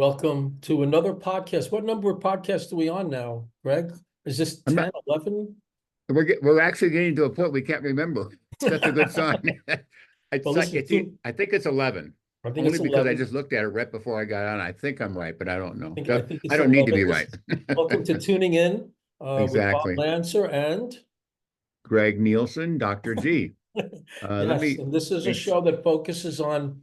Welcome to another podcast. What number of podcasts are we on now, Greg? Is this I'm 10, not, 11? we're actually getting to a point we can't remember. That's a good sign. Well, It's like listen, I think it's 11. I think Only it's because I 11. just looked at it right before I got on. I think I'm right, but I don't know. I think I it's don't need to 11. be right. Welcome to tuning in with Bob Exactly. Lancer and Greg Nielsen, Dr. G. Let yes, me and this is a make show that focuses on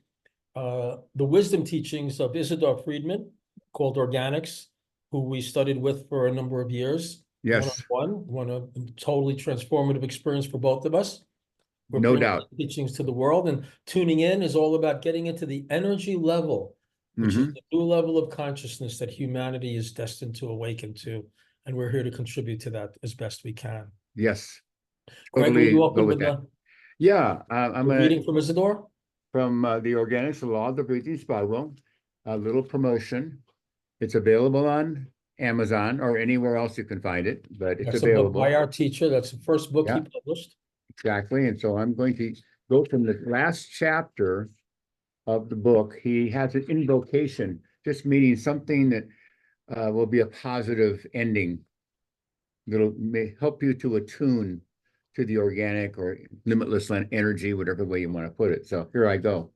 the wisdom teachings of Isidore Friedman called Organics, who we studied with for a number of years, yes, one of totally transformative experience for both of us. We're no bringing doubt. teachings to the world, and tuning in is all about getting into the energy level, which is Hmm. the new level of consciousness that humanity is destined to awaken to. And we're here to contribute to that as best we can. Yes, Greg, will you totally go open with with that. the Yeah, I'm gonna reading from Isidore? from the Organics, the Law of the Breathing Spiral, a little promotion. It's available on Amazon or anywhere else you can find it, but it's That's a book by available. our teacher. That's the first book he Yeah, published. exactly. And so I'm going to go from the last chapter of the book. He has an invocation, just meaning something that will be a positive ending. That'll may help you to attune to the organic or limitless energy, whatever way you want to put it. So here I go.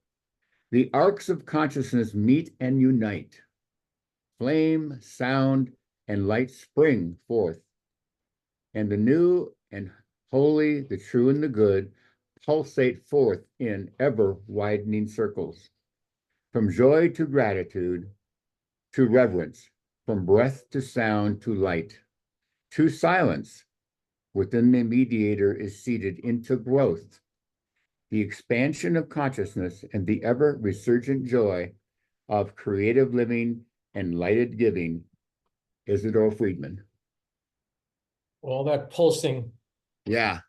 The arcs of consciousness meet and unite. Flame, sound, and light spring forth, and the new and holy, the true and the good, pulsate forth in ever widening circles, from joy to gratitude, to reverence, from breath to sound to light, to silence. Within the mediator is seated into growth, the expansion of consciousness and the ever resurgent joy of creative living and lighted giving. Isidore Friedman. All that pulsing, Yeah,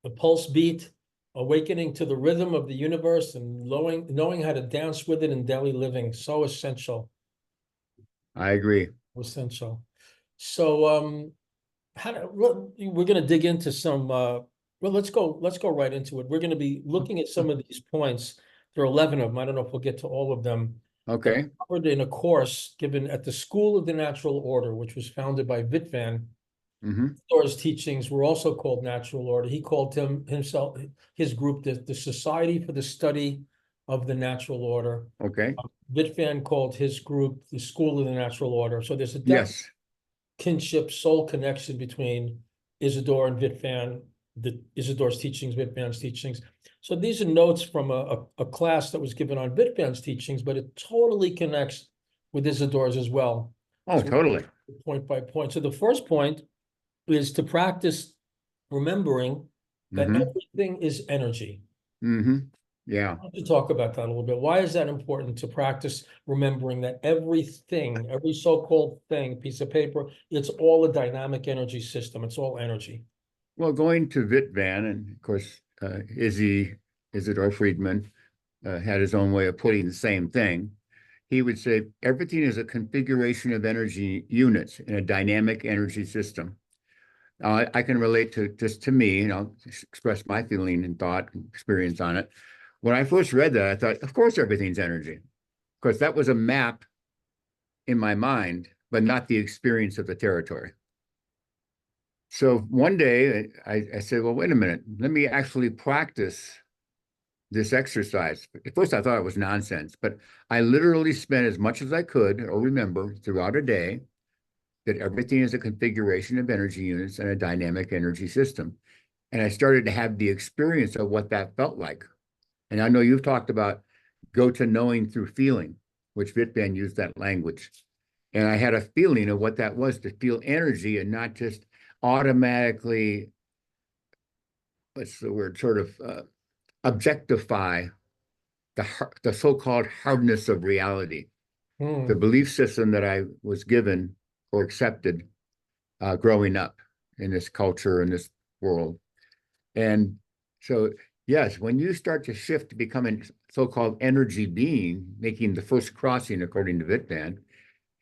the pulse beat, awakening to the rhythm of the universe and knowing how to dance with it in daily living. So essential, I agree. essential. So we're going to dig into some well, let's go right into it. We're going to be looking at some of these points. There are 11 of them. I don't know if we'll get to all of them. Okay. Covered in a course given at the School of the Natural Order, which was founded by Vitvan. Mm-hmm. Thor's teachings were also called Natural Order. He called his group, the Society for the Study of the Natural Order. Okay. Vitvan called his group the School of the Natural Order. So there's a definite Yes. kinship, soul connection between Isidore and Vitvan, Isidore's teachings, Vitvan's teachings. So these are notes from a class that was given on Vitvan's teachings, but it totally connects with Isidore's as well. Oh, So totally. point by point. So the first point is to practice remembering that Mm-hmm. everything is energy. Mm-hmm. Yeah. Why don't you talk about that a little bit? Why is that important to practice remembering that everything, every so-called thing, piece of paper, it's all a dynamic energy system. It's all energy. Well, going to Vitvan, and of course, Isidore Friedman had his own way of putting the same thing. He would say everything is a configuration of energy units in a dynamic energy system. I can relate to just to me, and I'll express my feeling and thought and experience on it. When I first read that, I thought, of course, everything's energy. Of course, that was a map in my mind, but not the experience of the territory. So one day I said, well, wait a minute, let me actually practice this exercise. At first, I thought it was nonsense, but I literally spent as much as I could or remember throughout a day that everything is a configuration of energy units and a dynamic energy system. And I started to have the experience of what that felt like. And I know you've talked about go to knowing through feeling, which Vitvan used that language. And I had a feeling of what that was, to feel energy and not just automatically, what's the word, sort of objectify the so-called hardness of reality, the belief system that I was given or accepted growing up in this culture, in this world. And so, yes, when you start to shift to becoming so-called energy being, making the first crossing according to Vitvan,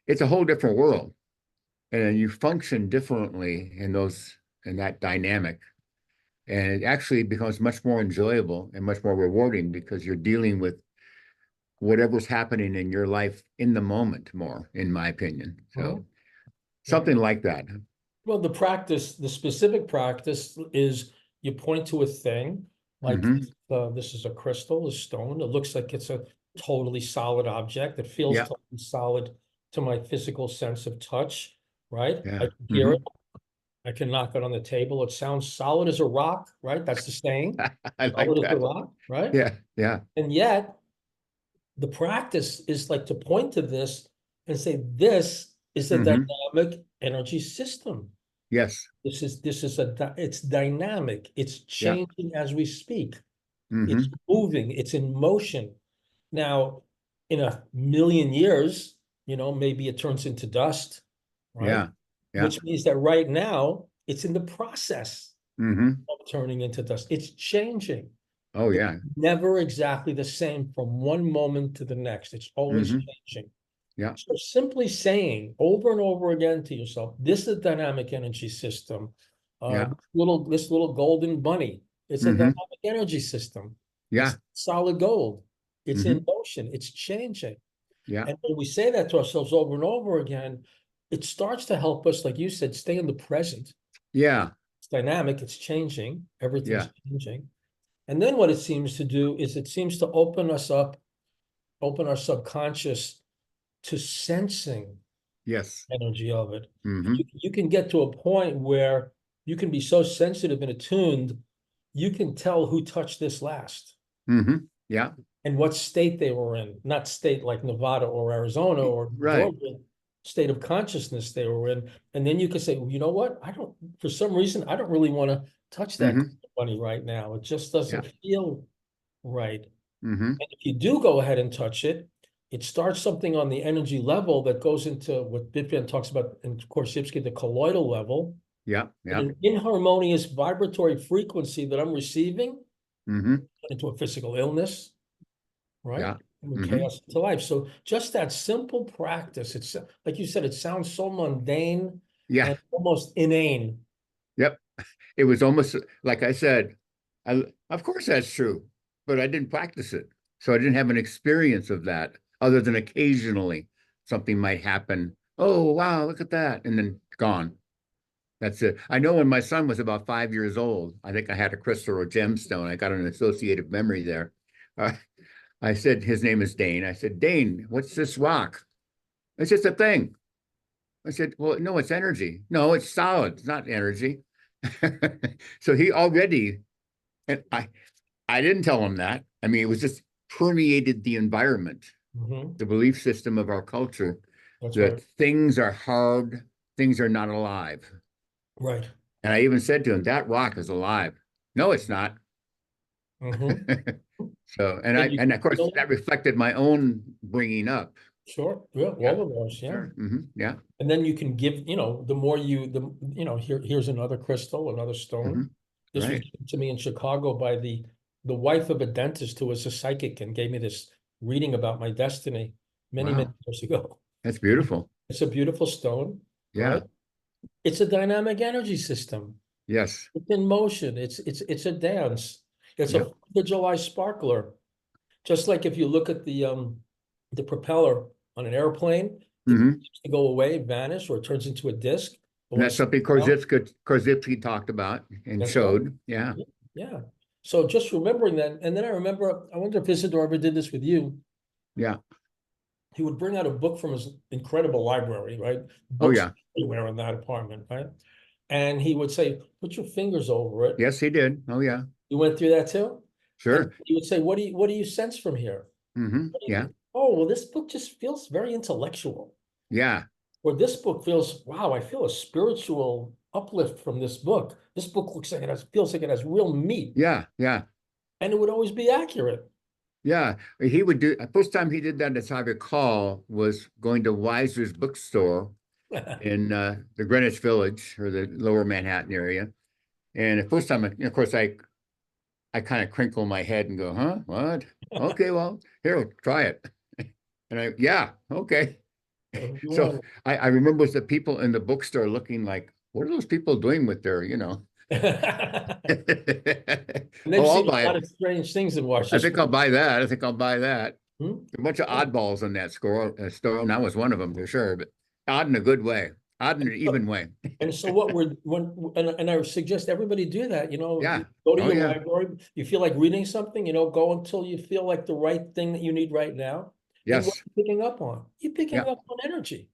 it's a whole different world. And you function differently in that dynamic. And it actually becomes much more enjoyable and much more rewarding because you're dealing with whatever's happening in your life in the moment more, in my opinion. So Mhm. something like that. Well, the practice, the specific practice is you point to a thing, like Hmm. this is a crystal, a stone. It looks like it's a totally solid object. It feels Yeah. totally solid to my physical sense of touch, right? I Yeah. can hear it. Hmm. I can knock it on the table. It sounds solid as a rock, right? That's the saying, I like solid as a that. rock, right? Yeah. Yeah. And yet the practice is like to point to this and say, this is a Hmm. dynamic energy system. Yes. It's dynamic. It's Yeah. changing as we speak. It's Hmm. moving. It's in motion. Now, in a million years, maybe it turns into dust, right? Yeah. Yeah. Which means that right now it's in the process Hmm. of turning into dust. It's changing. Oh, It's yeah. never exactly the same from one moment to the next. It's always Hmm. changing. Yeah. So simply saying over and over again to yourself, this is a dynamic energy system. Yeah. This little golden bunny, it's a Hmm. dynamic energy system. It's Yeah. solid gold. It's in Hmm. motion. It's changing. Yeah. And when we say that to ourselves over and over again, it starts to help us, like you said, stay in the present. Yeah. It's dynamic. It's changing. Everything's Yeah. changing. And then what it seems to do is it seems to open us up, open our subconscious to sensing Yes. energy of it. Hmm. You can get to a point where you can be so sensitive and attuned, you can tell who touched this last Hmm. Yeah. and what state they were in, not state like Nevada or Arizona or Right. Georgia, state of consciousness they were in. And then you can say, well, you know what? For some reason, I don't really want to touch that Hmm. money right now. It just Yeah. doesn't feel right. Hmm. And if you do go ahead and touch it, it starts something on the energy level that goes into what Bitvan talks about in Korzybski, the colloidal level, Yeah. and Yeah. an inharmonious vibratory frequency that I'm receiving Hmm. into a physical illness, right? Yeah. And Hmm. chaos into life. So just that simple practice, it's like you said, it sounds so mundane Yeah. and almost inane. Yep. It was almost like I said, of course that's true, but I didn't practice it. So I didn't have an experience of that other than occasionally something might happen. Oh, wow, look at that. And then gone. That's it. I know when my son was about 5 years old, I think I had a crystal or gemstone. I got an associative memory there. Uh, I said, his name is Dane. I said, Dane, what's this rock? It's just a thing. I said, well, no, it's energy. No, it's solid. It's not energy. So he already, and I didn't tell him that. I mean, it was just permeated the environment, Mhm. the belief system of our culture That's that right. things are hard, things are not alive. Right. And I even said to him, that rock is alive. No, it's not. Hmm. So, And you and can of course, feel that it. reflected my own bringing up. Sure. Yeah. Yeah, All of those. Yeah. sure. Hmm. Yeah. And then you can give, the more here's another crystal, another Hmm. stone. This was Right. given to me in Chicago by the wife of a dentist who was a psychic and gave me this reading about my destiny many, many Wow. years ago. That's beautiful. It's a beautiful stone, right? Yeah. It's a dynamic energy system. Yes. It's in motion. It's a dance. It's a Yep. 4th of July sparkler. Just like if you look at the propeller on an airplane, it Hmm. seems to go away, vanish, or it turns into a disc. But And when that's it's something out, Korzybski talked about and that's right. showed. Yeah. Yeah. So just remembering that, and then I wonder if Isidore ever did this with you. Yeah. He would bring out a book from his incredible library, right? Oh, Books yeah. everywhere in that apartment, right? And he would say, put your fingers over it. Yes, he did. Oh, yeah. You went through that too? And Sure. he would say, what do you sense from here? Hmm. Yeah. Oh, well, this book just feels very intellectual. Yeah. Or this book feels, wow, I feel a spiritual uplift from this book. This book feels like it has real meat, Yeah. Yeah. and it would always be accurate. Yeah. He would do, first time he did that, as I recall, was going to Weiser's bookstore in the Greenwich Village or the lower Manhattan area. And the first time, of course, I kind of crinkle my head and go, huh? What? Okay, well, here, try it. And yeah, okay. So You I remember the people in the bookstore looking like, what are those people doing with their? And they've Oh, I'll seen buy a lot it. of strange things in I Washington. think I'll buy that. I think I'll buy that. Hmm? A bunch of oddballs in that store, and I was one of them for sure, but odd in a good way, odd in an even way. And so what we're and I suggest everybody do that, Yeah. go to Oh, your yeah. library. You feel like reading something, go until you feel like the right thing that you need right now. And what Yes. are you picking up on? You're picking Yeah. up on energy.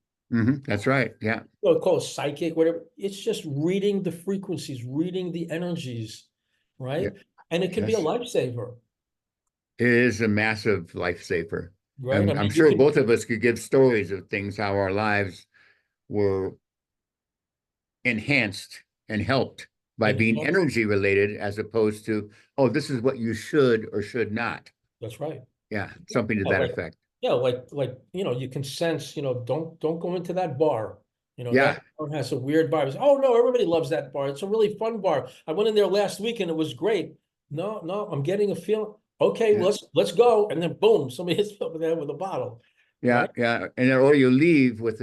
That's right. Yeah. Call it psychic, whatever. It's just reading the frequencies, reading the energies, Yeah. right? And it can be a Yes. lifesaver, It is a massive lifesaver. right? I I'm mean, you sure can, both of us could give stories of things, how our lives were enhanced and helped by being enhance, energy related as opposed to, oh, this is what you should or should not. that's right. Yeah, something to Yeah, that like, effect. yeah, like, you can sense, don't go into that bar. Yeah, That bar has a weird vibe. Oh no, everybody loves that bar. It's a really fun bar. I went in there last week and it was great. No, no, I'm getting a feel. Okay, yeah, let's go. And then boom, somebody hits me over there with a bottle, yeah, right? yeah. And then, or you leave with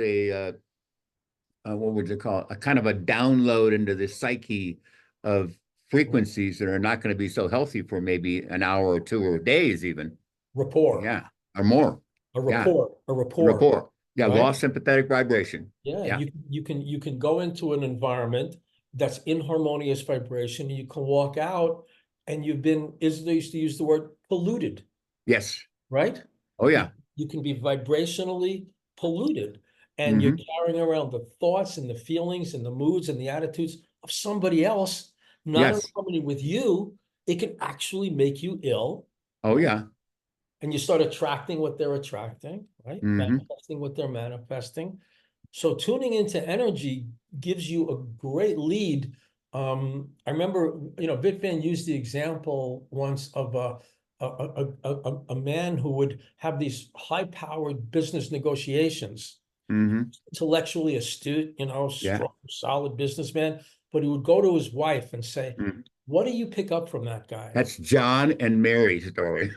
what would you call it? A kind of a download into the psyche of frequencies that are not going to be so healthy for maybe an hour or two or days even. Rapport, Yeah, or more. a Yeah, rapport, a rapport, rapport. Yeah, right? low sympathetic vibration. Yeah, Yeah, you can go into an environment that's in harmonious vibration. You can walk out and they used to use the word polluted, yes. right? Oh, You, yeah. you can be vibrationally polluted and you're Hmm. carrying around the thoughts and the feelings and the moods and the attitudes of somebody else, not in Yes. harmony with you. It can actually make you ill, Oh, right? yeah. And you start attracting what they're attracting, right? Hmm. Manifesting what they're manifesting. So tuning into energy gives you a great lead. I remember, Bitvan used the example once of a man who would have these high-powered business negotiations, Hmm. intellectually astute, Yeah. strong, solid businessman, but he would go to his wife and say, Mhm. "What do you pick up from that guy?" That's John and Mary's story.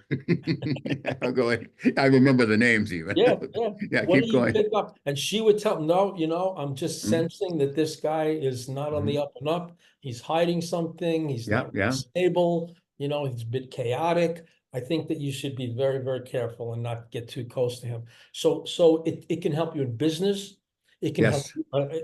I'll go ahead. I remember the names even. Yeah, yeah. Yeah, What do keep you going. pick up? And she would tell him, no, I'm just Mhm. sensing that this guy is not on the Mhm. up and up. He's hiding something. He's Yeah, not really yeah. stable. He's a bit chaotic. I think that you should be very, very careful and not get too close to him. So it can help you in business. Yes.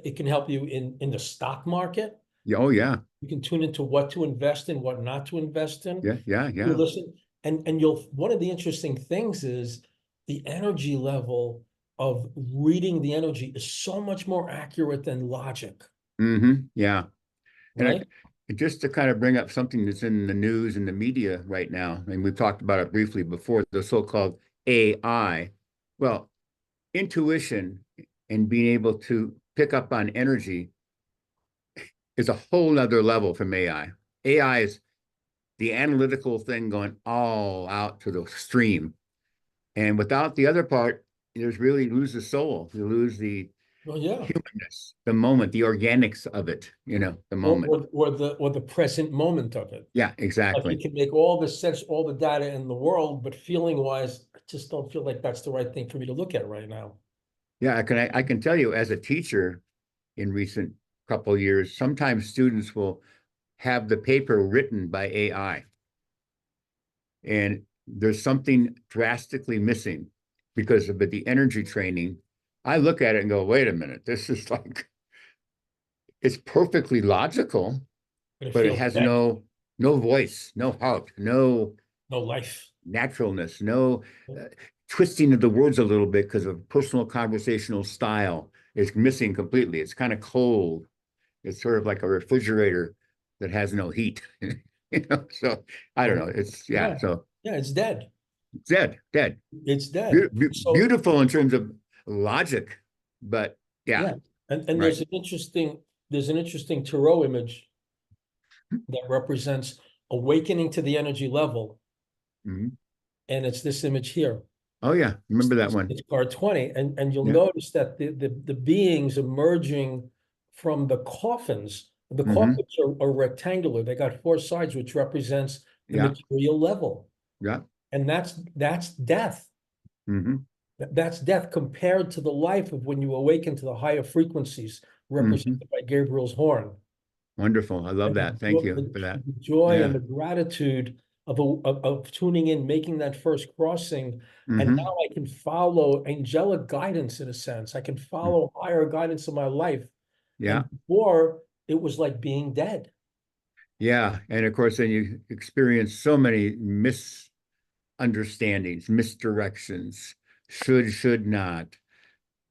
It can help you in the stock market. Yeah, oh, yeah. You can tune into what to invest in, what not to invest in. Yeah, yeah, You yeah. listen, and one of the interesting things is the energy level of reading the energy is so much more accurate than logic, Yeah. And right? just to kind of bring up something that's in the news and the media right now, and we've talked about it briefly before, the so-called AI. Well, intuition and being able to pick up on energy is a whole nother level from AI. AI is the analytical thing going all out to the stream. And without the other part, there's really lose the soul. You lose the Well, yeah. humanness, the moment, the organics of it, the moment. Or the present moment of it. Yeah, Like you exactly. can make all the sense, all the data in the world, but feeling wise, I just don't feel like that's the right thing for me to look at right now. Yeah, I can tell you as a teacher in recent couple of years, sometimes students will have the paper written by AI. And there's something drastically missing because of the energy training. I look at it and go, wait a minute, this is like, it's perfectly logical, But it but it feels has dead, no voice, no heart, no no life. naturalness, no twisting of the words a little bit because of personal conversational style is missing completely. It's kind of cold. It's sort of like a refrigerator that has no heat. So I don't know. It's yeah. Yeah, So yeah, it's dead. dead, dead. It's dead. So Beautiful in terms of logic, but yeah, yeah, and right. there's an interesting tarot image that represents awakening to the energy level, Mhm. and it's this image here. Oh yeah, remember that one. It's card 20, and you'll Yeah. notice that the beings emerging from the coffins. The Hmm. coffins are rectangular. They got four sides, which represents the Yeah. material level, Yeah. and that's death. Hmm. That's death compared to the life of when you awaken to the higher frequencies Hmm. represented by Gabriel's horn. Wonderful. I love And that. Thank you for that. the joy and Yeah. the gratitude of tuning in, making that first crossing. And Hmm. now I can follow angelic guidance in a sense. I can follow higher guidance in my life. Yeah. And before it was like being dead. Yeah. And of course, then you experience so many misunderstandings, misdirections, should not,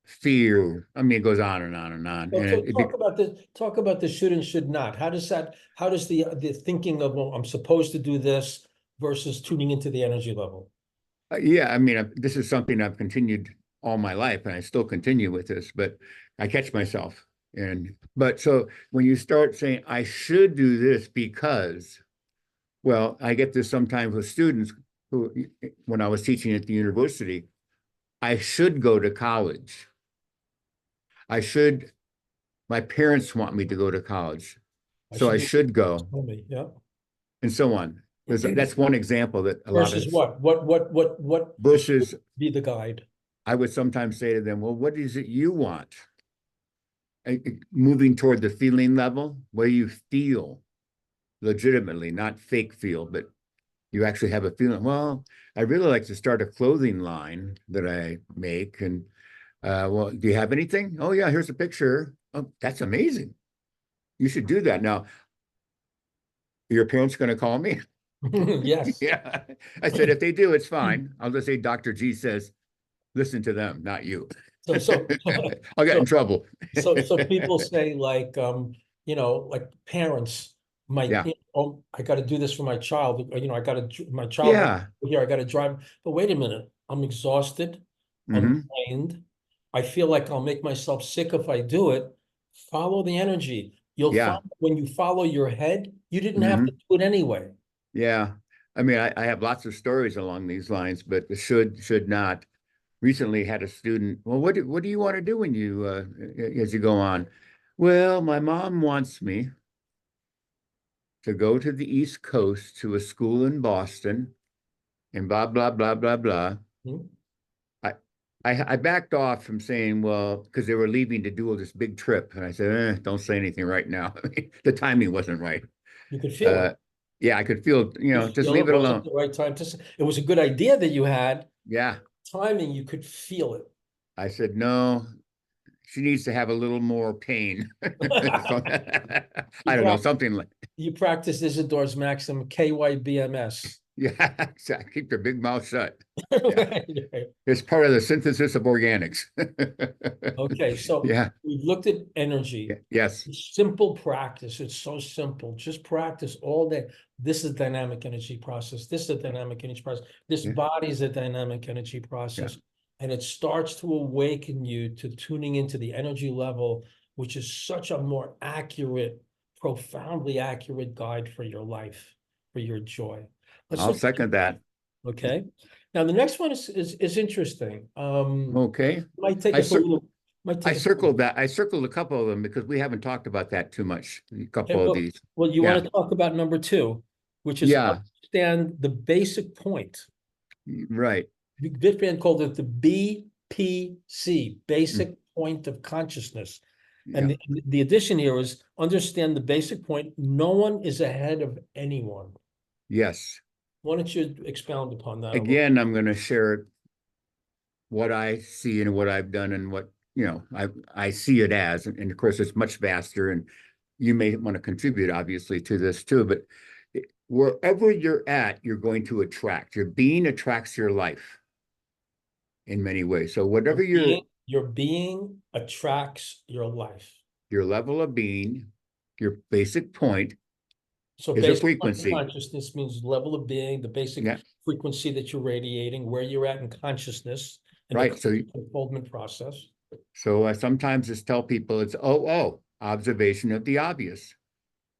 fear. I mean, it goes on and on and on. So, And so talk about the should and should not. How does the thinking of, well, I'm supposed to do this versus tuning into the energy level? yeah, I mean, this is something I've continued all my life, and I still continue with this, but I catch myself. But so when you start saying, I should do this because, well, I get this sometimes with students who, when I was teaching at the university, I should go to college. I should, my parents want me to go to college, I so should I do should this, go, tell me, yeah. and so on. That's one example that a lot of Versus what should versus be the guide? I would sometimes say to them, well, what is it you want? Moving toward the feeling level where you feel legitimately, not fake feel, but you actually have a feeling. Well, I really like to start a clothing line that I make. And well, do you have anything? Oh, yeah, here's a picture. Oh, that's amazing. You should do that. Now, your parents going to call me? Yes. Yeah. I said, if they do, it's fine. I'll just say, Dr. G says, listen to them, not you. So, so, I'll get in so, trouble. so people say like, like parents might, Yeah. oh, I got to do this for my child. My child has Yeah. here, I got to drive. But wait a minute, I'm exhausted. I'm Hmm. drained. I feel like I'll make myself sick if I do it. Follow the energy. You'll Yeah. find when you follow your head, you didn't have to Hmm. do it anyway. Yeah. I mean, I have lots of stories along these lines, but the should not. Recently had a student, well, what do you want to do when you as you go on? Well, my mom wants me to go to the East Coast to a school in Boston and blah blah blah blah blah. Hmm? I I backed off from saying, well, because they were leaving to do this big trip. And I said, don't say anything right now. The timing wasn't right. You could feel it. Uh, yeah, I could feel, You just feel leave it it wasn't alone. the right time to say. It was a good idea that you had. Yeah. Timing, you could feel it. I said, no, she needs to have a little more pain. So, You I don't know, practice, something like, you practice Isidore's maxim, KYBMS. yeah, exactly. Keep their big mouth shut. Yeah. Right. It's part of the synthesis of organics. Okay, so Yeah. we've looked at energy. Yes. Simple practice. It's so simple. Just practice all day. This is dynamic energy process. This is a dynamic energy process. This Yeah. body is a dynamic energy Yeah. process. And it starts to awaken you to tuning into the energy level, which is such a more accurate, profoundly accurate guide for your life, for your joy. Let's I'll look, second that. okay. Now the next one is interesting. Okay. Might take I us a cir little, might I take us a circled little. that. I circled a couple of them because we haven't talked about that too much. A Okay, couple of these. well, you Yeah. want to talk about number two, which is Yeah. understand the basic point. Right. Wittgenstein called it the BPC, Mm. basic point of consciousness. And Yeah. the addition here is understand the basic point. No one is ahead of anyone. Yes. Why don't you expound upon that a little? Again, I'm going to share what I see and what I've done and what, I see it as. And of course, it's much vaster and you may want to contribute obviously to this too, but wherever you're at, you're going to attract. Your being attracts your life in many ways. So whatever Your being attracts your life. your level of being, your basic point So is a basic point of frequency. consciousness means level of being, the basic Yeah. frequency that you're radiating, where you're at in consciousness, and the Right. So unfoldment process. I sometimes just tell people it's observation of the obvious.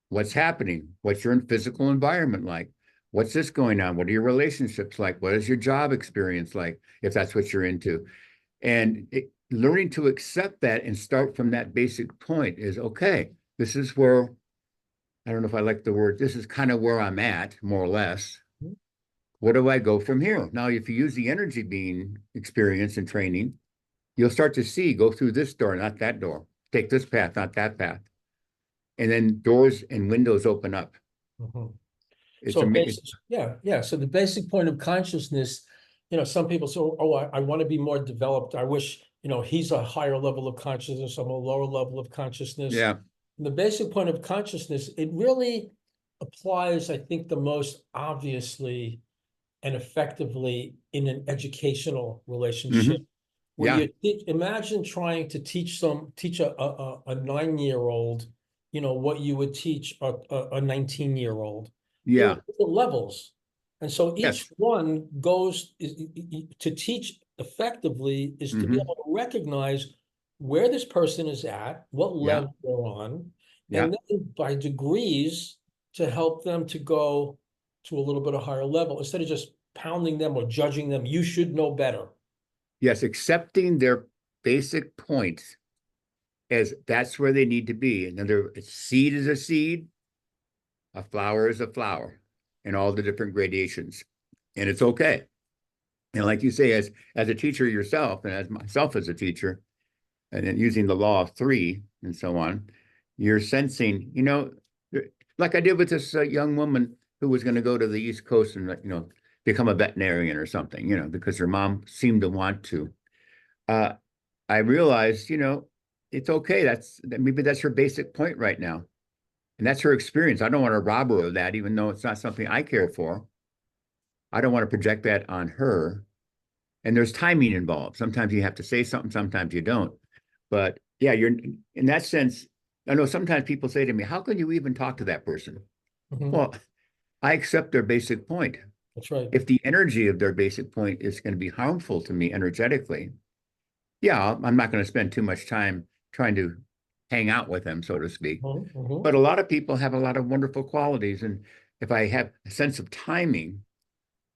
What's happening? What's your physical environment like? What's this going on? What are your relationships like? What is your job experience like, if that's what you're into? And learning to accept that and start from that basic point is okay. This is where, I don't know if I like the word, this is kind of where I'm at, more or less. What do I go from here? Now, if you use the energy being experience and training, you'll start to see, go through this door, not that door. Take this path, not that path. And then doors and windows open up. Mhm. It's So amazing. yeah. So the basic point of consciousness, some people say, oh, I want to be more developed. I wish, he's a higher level of consciousness, I'm a lower level of consciousness. Yeah. And the basic point of consciousness, it really applies, I think, the most obviously and effectively in an educational relationship. Hmm. Where Yeah. imagine trying to teach a 9-year-old, what you would teach a 19-year-old. There are Yeah. different levels. And so each Yes. one goes to teach effectively is to be Hmm. able to recognize where this person is at, what Yeah. level they're on, Yeah. and then by degrees to help them to go to a little bit of higher level instead of just pounding them or judging them. You should know better. Yes. Accepting their basic points as that's where they need to be. Another seed is a seed, a flower is a flower, in all the different gradations, and it's okay. And like you say, as a teacher yourself, and as myself as a teacher, and then using the law of three and so on, you're sensing, like I did with this young woman who was going to go to the East Coast and, become a veterinarian or something, because her mom seemed to want to. Uh, I realized, it's okay. Maybe that's her basic point right now. And that's her experience. I don't want to rob her of that, even though it's not something I care for. I don't want to project that on her. And there's timing involved. Sometimes you have to say something, sometimes you don't. But yeah, you're in that sense. I know sometimes people say to me, how can you even talk to that person? Mhm. Well, I accept their basic point. That's right. If the energy of their basic point is going to be harmful to me energetically, yeah, I'm not going to spend too much time trying to hang out with them, so to speak. Mhm, mhm. But a lot of people have a lot of wonderful qualities. And if I have a sense of timing,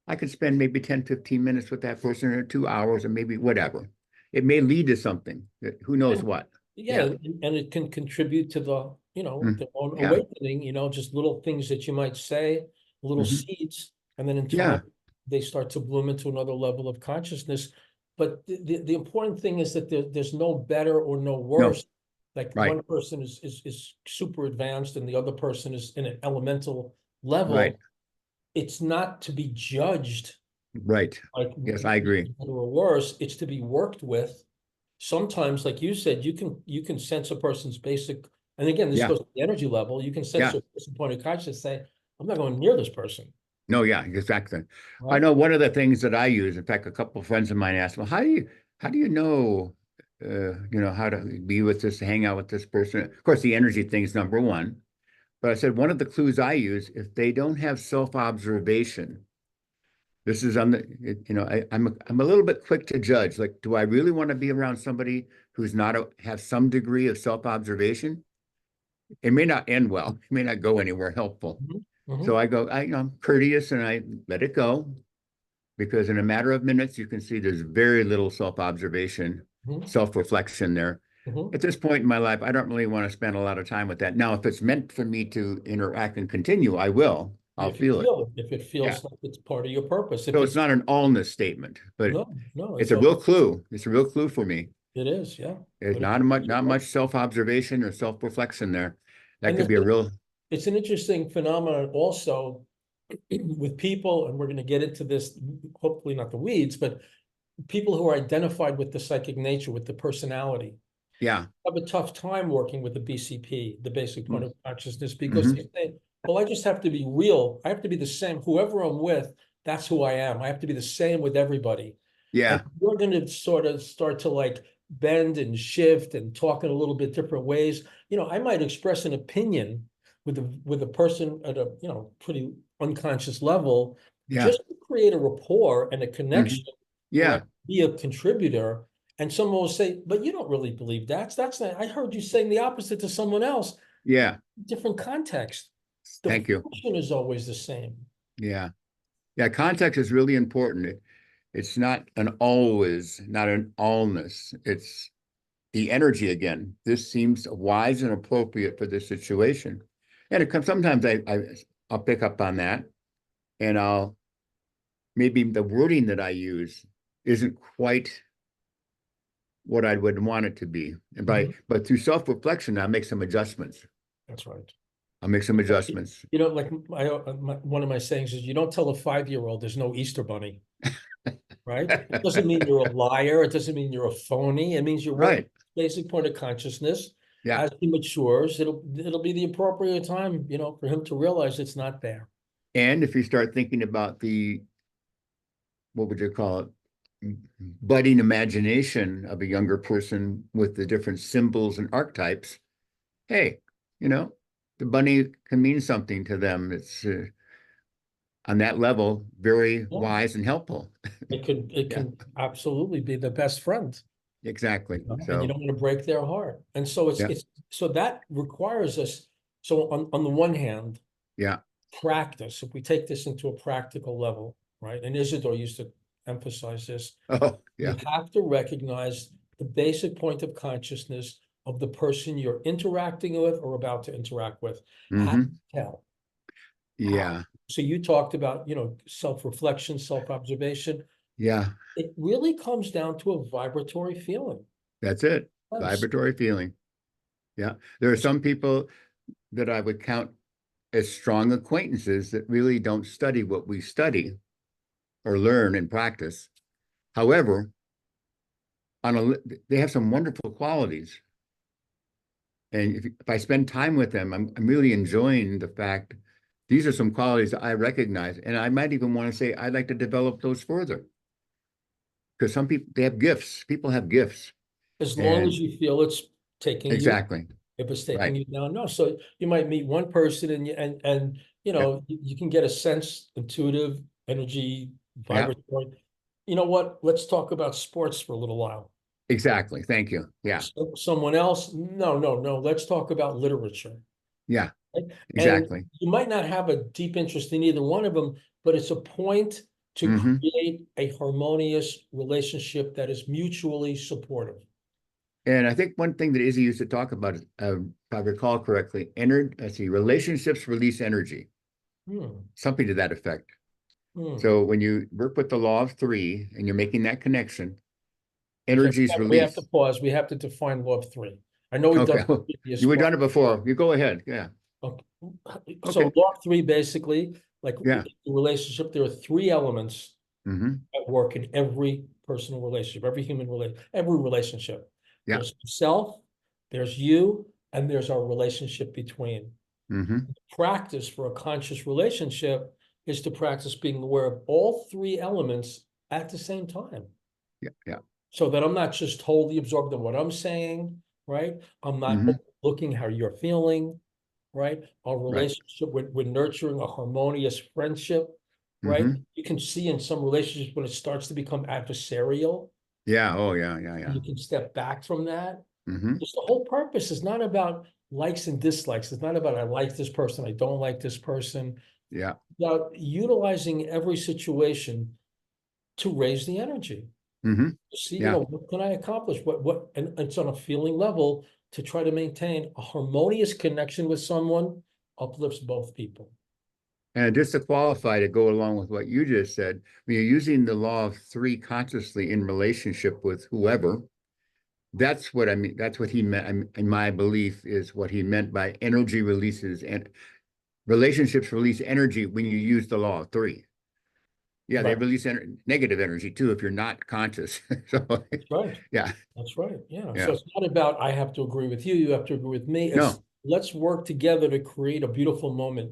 I could spend maybe 10, 15 minutes with that person or 2 hours or maybe whatever. It may lead to something. Who knows And what? yeah, Yeah. and it can contribute to Mm. their own Yeah. awakening, just little things that you might say, little Hmm. seeds, and then in time Yeah. they start to bloom into another level of consciousness. But the important thing is that there's no better or no No. worse. Like Right. one person is super advanced and the other person is in an elemental Right. level. It's not to be judged Right. like Yes, I agree. better or worse. It's to be worked with. Sometimes, like you said, you can sense a person's basic, and again, this Yeah. goes to the energy level. You can sense Yeah. a person's point of consciousness, say, I'm not going near this person. No, yeah, exactly. I Right? know one of the things that I use, in fact, a couple of friends of mine asked, well, how do you know, how to be with this, hang out with this person? Of course, the energy thing is number one. But I said, one of the clues I use, if they don't have self-observation, this is on the, I'm a little bit quick to judge. Like, do I really want to be around somebody who's not have some degree of self-observation? It may not end well. It may not go anywhere helpful. Mhm, So mhm, I'm courteous and I let it go because in a matter of minutes, you can see there's very little self-observation, mhm, self-reflection there. mhm. At this point in my life, I don't really want to spend a lot of time with that. Now, if it's meant for me to interact and continue, I will. I'll If you feel it. feel it, if it Yeah. feels like it's part of your purpose, if So it's it's not an allness statement, but no, no, it's it's a okay. real clue. It's a real clue for me. It is, yeah. There's But if not much self-observation or self-reflection there. That and could be a real, it's an interesting phenomenon also with people, and we're going to get into this, hopefully not the weeds, but people who are identified with the psychic nature, with the personality, yeah. have a tough time working with the BCP, the basic point of consciousness, because Mm-hmm. they say, well, I just have to be real. I have to be the same. Whoever I'm with, that's who I am. I have to be the same with everybody. And Yeah. we're going to sort of start to like bend and shift and talk in a little bit different ways. I might express an opinion with a person at a, pretty unconscious level, Yeah. just to create a rapport and a Mm-hmm. connection where I Yeah. can be a contributor. And someone will say, but you don't really believe that. That's not, I heard you saying the opposite to someone else, Yeah. different context. The Thank you. function is always the same. Yeah. Yeah. Context is really important. It's not an always, not an allness. It's the energy again. This seems wise and appropriate for this situation. And it comes sometimes I'll pick up on that and I'll maybe the wording that I use isn't quite what I would want it to be. And Mhm. but through self-reflection, I'll make some adjustments. That's right. I'll make some adjustments. You know, like one of my sayings is, you don't tell a 5-year-old there's no Easter bunny, right? It doesn't mean you're a liar. It doesn't mean you're a phony. It means you're working Right. basic point of consciousness. Yeah. As he matures, it'll be the appropriate time, for him to realize it's not there. And if you start thinking about what would you call it? Budding imagination of a younger person with the different symbols and archetypes, hey, the bunny can mean something to them. It's on that level, very wise and helpful. It can absolutely be the best friend. Exactly. And you So don't want to break their heart. And so so that requires us. So on the one hand, practice. If we take this into a practical level, right? And Isidore used to emphasize this. You have to recognize the basic point of consciousness of the person you're interacting with or about to interact with. How to tell? Yeah. So you talked about, self-reflection, self-observation. Yeah. It really comes down to a vibratory feeling. That's it. Vibratory feeling. Yeah. There are some people that I would count as strong acquaintances that really don't study what we study or learn and practice. However, they have some wonderful qualities. And if I spend time with them, I'm really enjoying the fact these are some qualities that I recognize. And I might even want to say, I'd like to develop those further. Because some people, they have gifts. People have gifts. As long as you feel it's taking exactly. If it's taking you down, no. So you might meet one person and you can get a sense, intuitive, energy, vibratory. You know what? Let's talk about sports for a little while. Exactly. Thank you. Yeah. Someone else? No. Let's talk about literature. Yeah. Right? Exactly. And you might not have a deep interest in either one of them, but it's a point to create a harmonious relationship that is mutually supportive. And I think one thing that Izzy used to talk about, if I recall correctly, relationships release energy. Something to that effect. So when you work with the law of 3 and you're making that connection, energy is released. We have to pause. We have to define law of 3. I know we've done We've done it before. You go ahead. Yeah. Okay. So law of 3, basically, like the relationship, there are 3 elements at work in every personal relationship, every human relationship, every relationship. There's self, there's you, and there's our relationship between. Practice for a conscious relationship is to practice being aware of all 3 elements at the same time. So that I'm not just totally absorbed in what I'm saying, right? I'm not looking how you're feeling, right? Our relationship, we're nurturing a harmonious friendship, right? You can see in some relationships when it starts to become adversarial. Yeah. Oh, yeah. You can step back from that. Because the whole purpose is not about likes and dislikes. It's not about I like this person, I don't like this person. Yeah. It's about utilizing every situation to raise the energy. See, what can I accomplish? And it's on a feeling level to try to maintain a harmonious connection with someone uplifts both people. And just to qualify, to go along with what you just said, when you're using the law of 3 consciously in relationship with whoever, that's what I mean. That's what he meant. In my belief is what he meant by energy releases, and relationships release energy when you use the law of 3. Yeah, they release negative energy too if you're not conscious. So that's right. Yeah. That's right. Yeah. So it's not about I have to agree with you, you have to agree with me. It's let's work together to create a beautiful moment.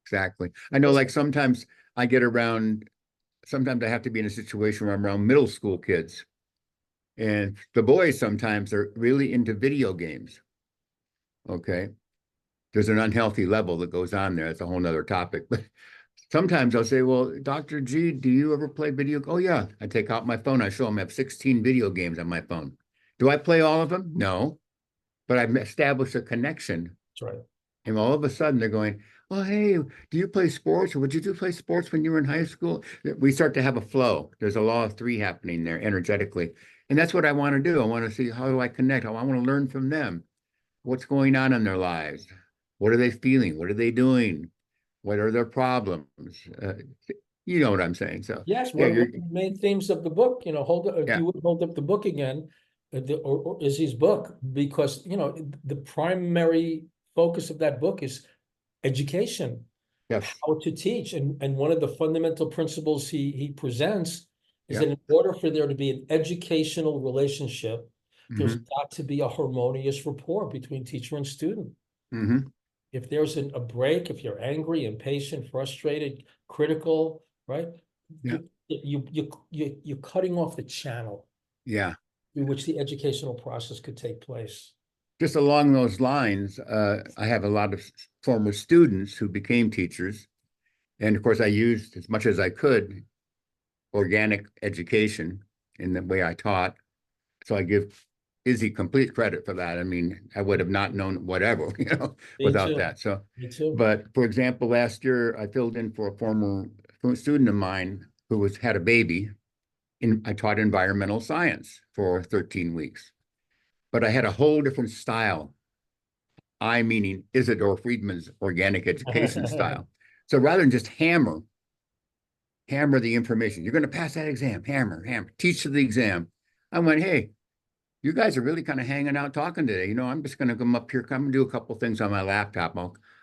Exactly. I know, like sometimes I have to be in a situation where I'm around middle school kids. And the boys sometimes are really into video games. Okay. There's an unhealthy level that goes on there. It's a whole nother topic. But sometimes I'll say, well, Dr. G, do you ever play video? Oh, yeah. I take out my phone. I show them I have 16 video games on my phone. Do I play all of them? No. But I've established a connection. That's right. And all of a sudden they're going, oh, hey, do you play sports? Or would you play sports when you were in high school? We start to have a flow. There's a law of 3 happening there energetically. And that's what I want to do. I want to see, how do I connect? I want to learn from them. What's going on in their lives? What are they feeling? What are they doing? What are their problems? You know what I'm saying? So yes, one of the main themes of the book, you would hold up the book again, or Izzy's book, because the primary focus of that book is education, Yes. how to teach. And one of the fundamental principles he presents is Yeah. that in order for there to be an educational relationship, there's Mhm. got to be a harmonious rapport between teacher and student. Mhm. If there's a break, if you're angry, impatient, frustrated, critical, right? Yeah. You're cutting off the channel Yeah. through which the educational process could take place. Just along those lines, I have a lot of former students who became teachers. And of course, I used as much as I could organic education in the way I taught. So I give Izzy complete credit for that. I mean, I would have not known whatever, Me without too. that. So, Me too. but for example, last year I filled in for a former student of mine who had a baby. I taught environmental science for 13 weeks, but I had a whole different style. I meaning Isidore Friedman's organic education style. So rather than just hammer the information, you're going to pass that exam, hammer, teach to the exam. I went, hey, you guys are really kind of hanging out talking today. I'm just going to come up here, come and do a couple things on my laptop.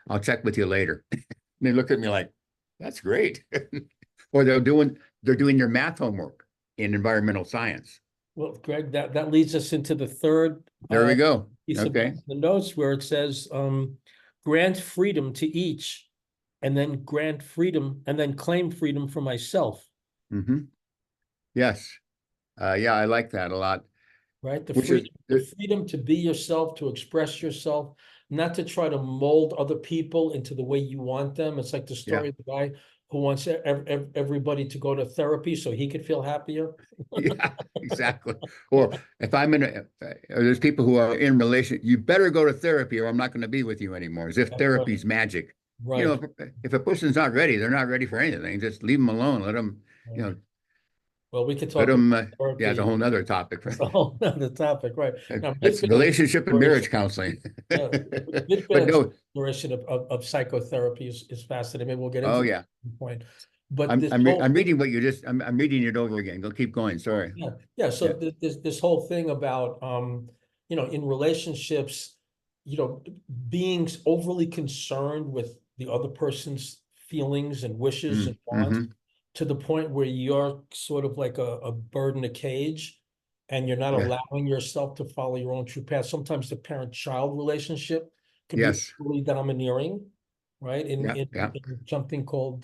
I'll check with you later. And they look at me like, that's great. Or they're doing their math homework in environmental science. Well, Greg, that leads us into the third There we go. piece of Okay. the notes where it says, grant freedom to each, and then grant freedom, and then claim freedom for myself. Mm-hmm. Yes. Yeah, I like that a lot. Right? The Which is freedom to be yourself, to express yourself, not to try to mold other people into the way you want them. It's like the story of the guy who wants everybody to go to therapy so he could feel happier. Yeah, exactly. Or if I'm there's people who are in relation, you better go to therapy or I'm not going to be with you anymore. As if That's therapy's magic. right. If a person's not ready, they're not ready for anything. Just leave them alone. Let them, Well, we could let talk about them, therapy. yeah, it's a whole nother topic. It's a whole other topic, right? Now, That's Vidvan's relationship and marriage counseling. yeah, But Vidvan's no, exploration of psychotherapy is fascinating. Maybe we'll get into oh that yeah. at some point. But I'm this I'm re whole I'm reading what you just I'm reading it over again. Go keep going. Sorry. yeah. So Yeah. this whole thing about in relationships, being overly concerned with the other person's feelings and wishes and wants Mm-hmm. to the point where you're sort of like a bird in a cage and you're not Yeah. allowing yourself to follow your own true path. Sometimes the parent-child relationship can be Yes. really domineering, right? Yeah. Yeah. In something called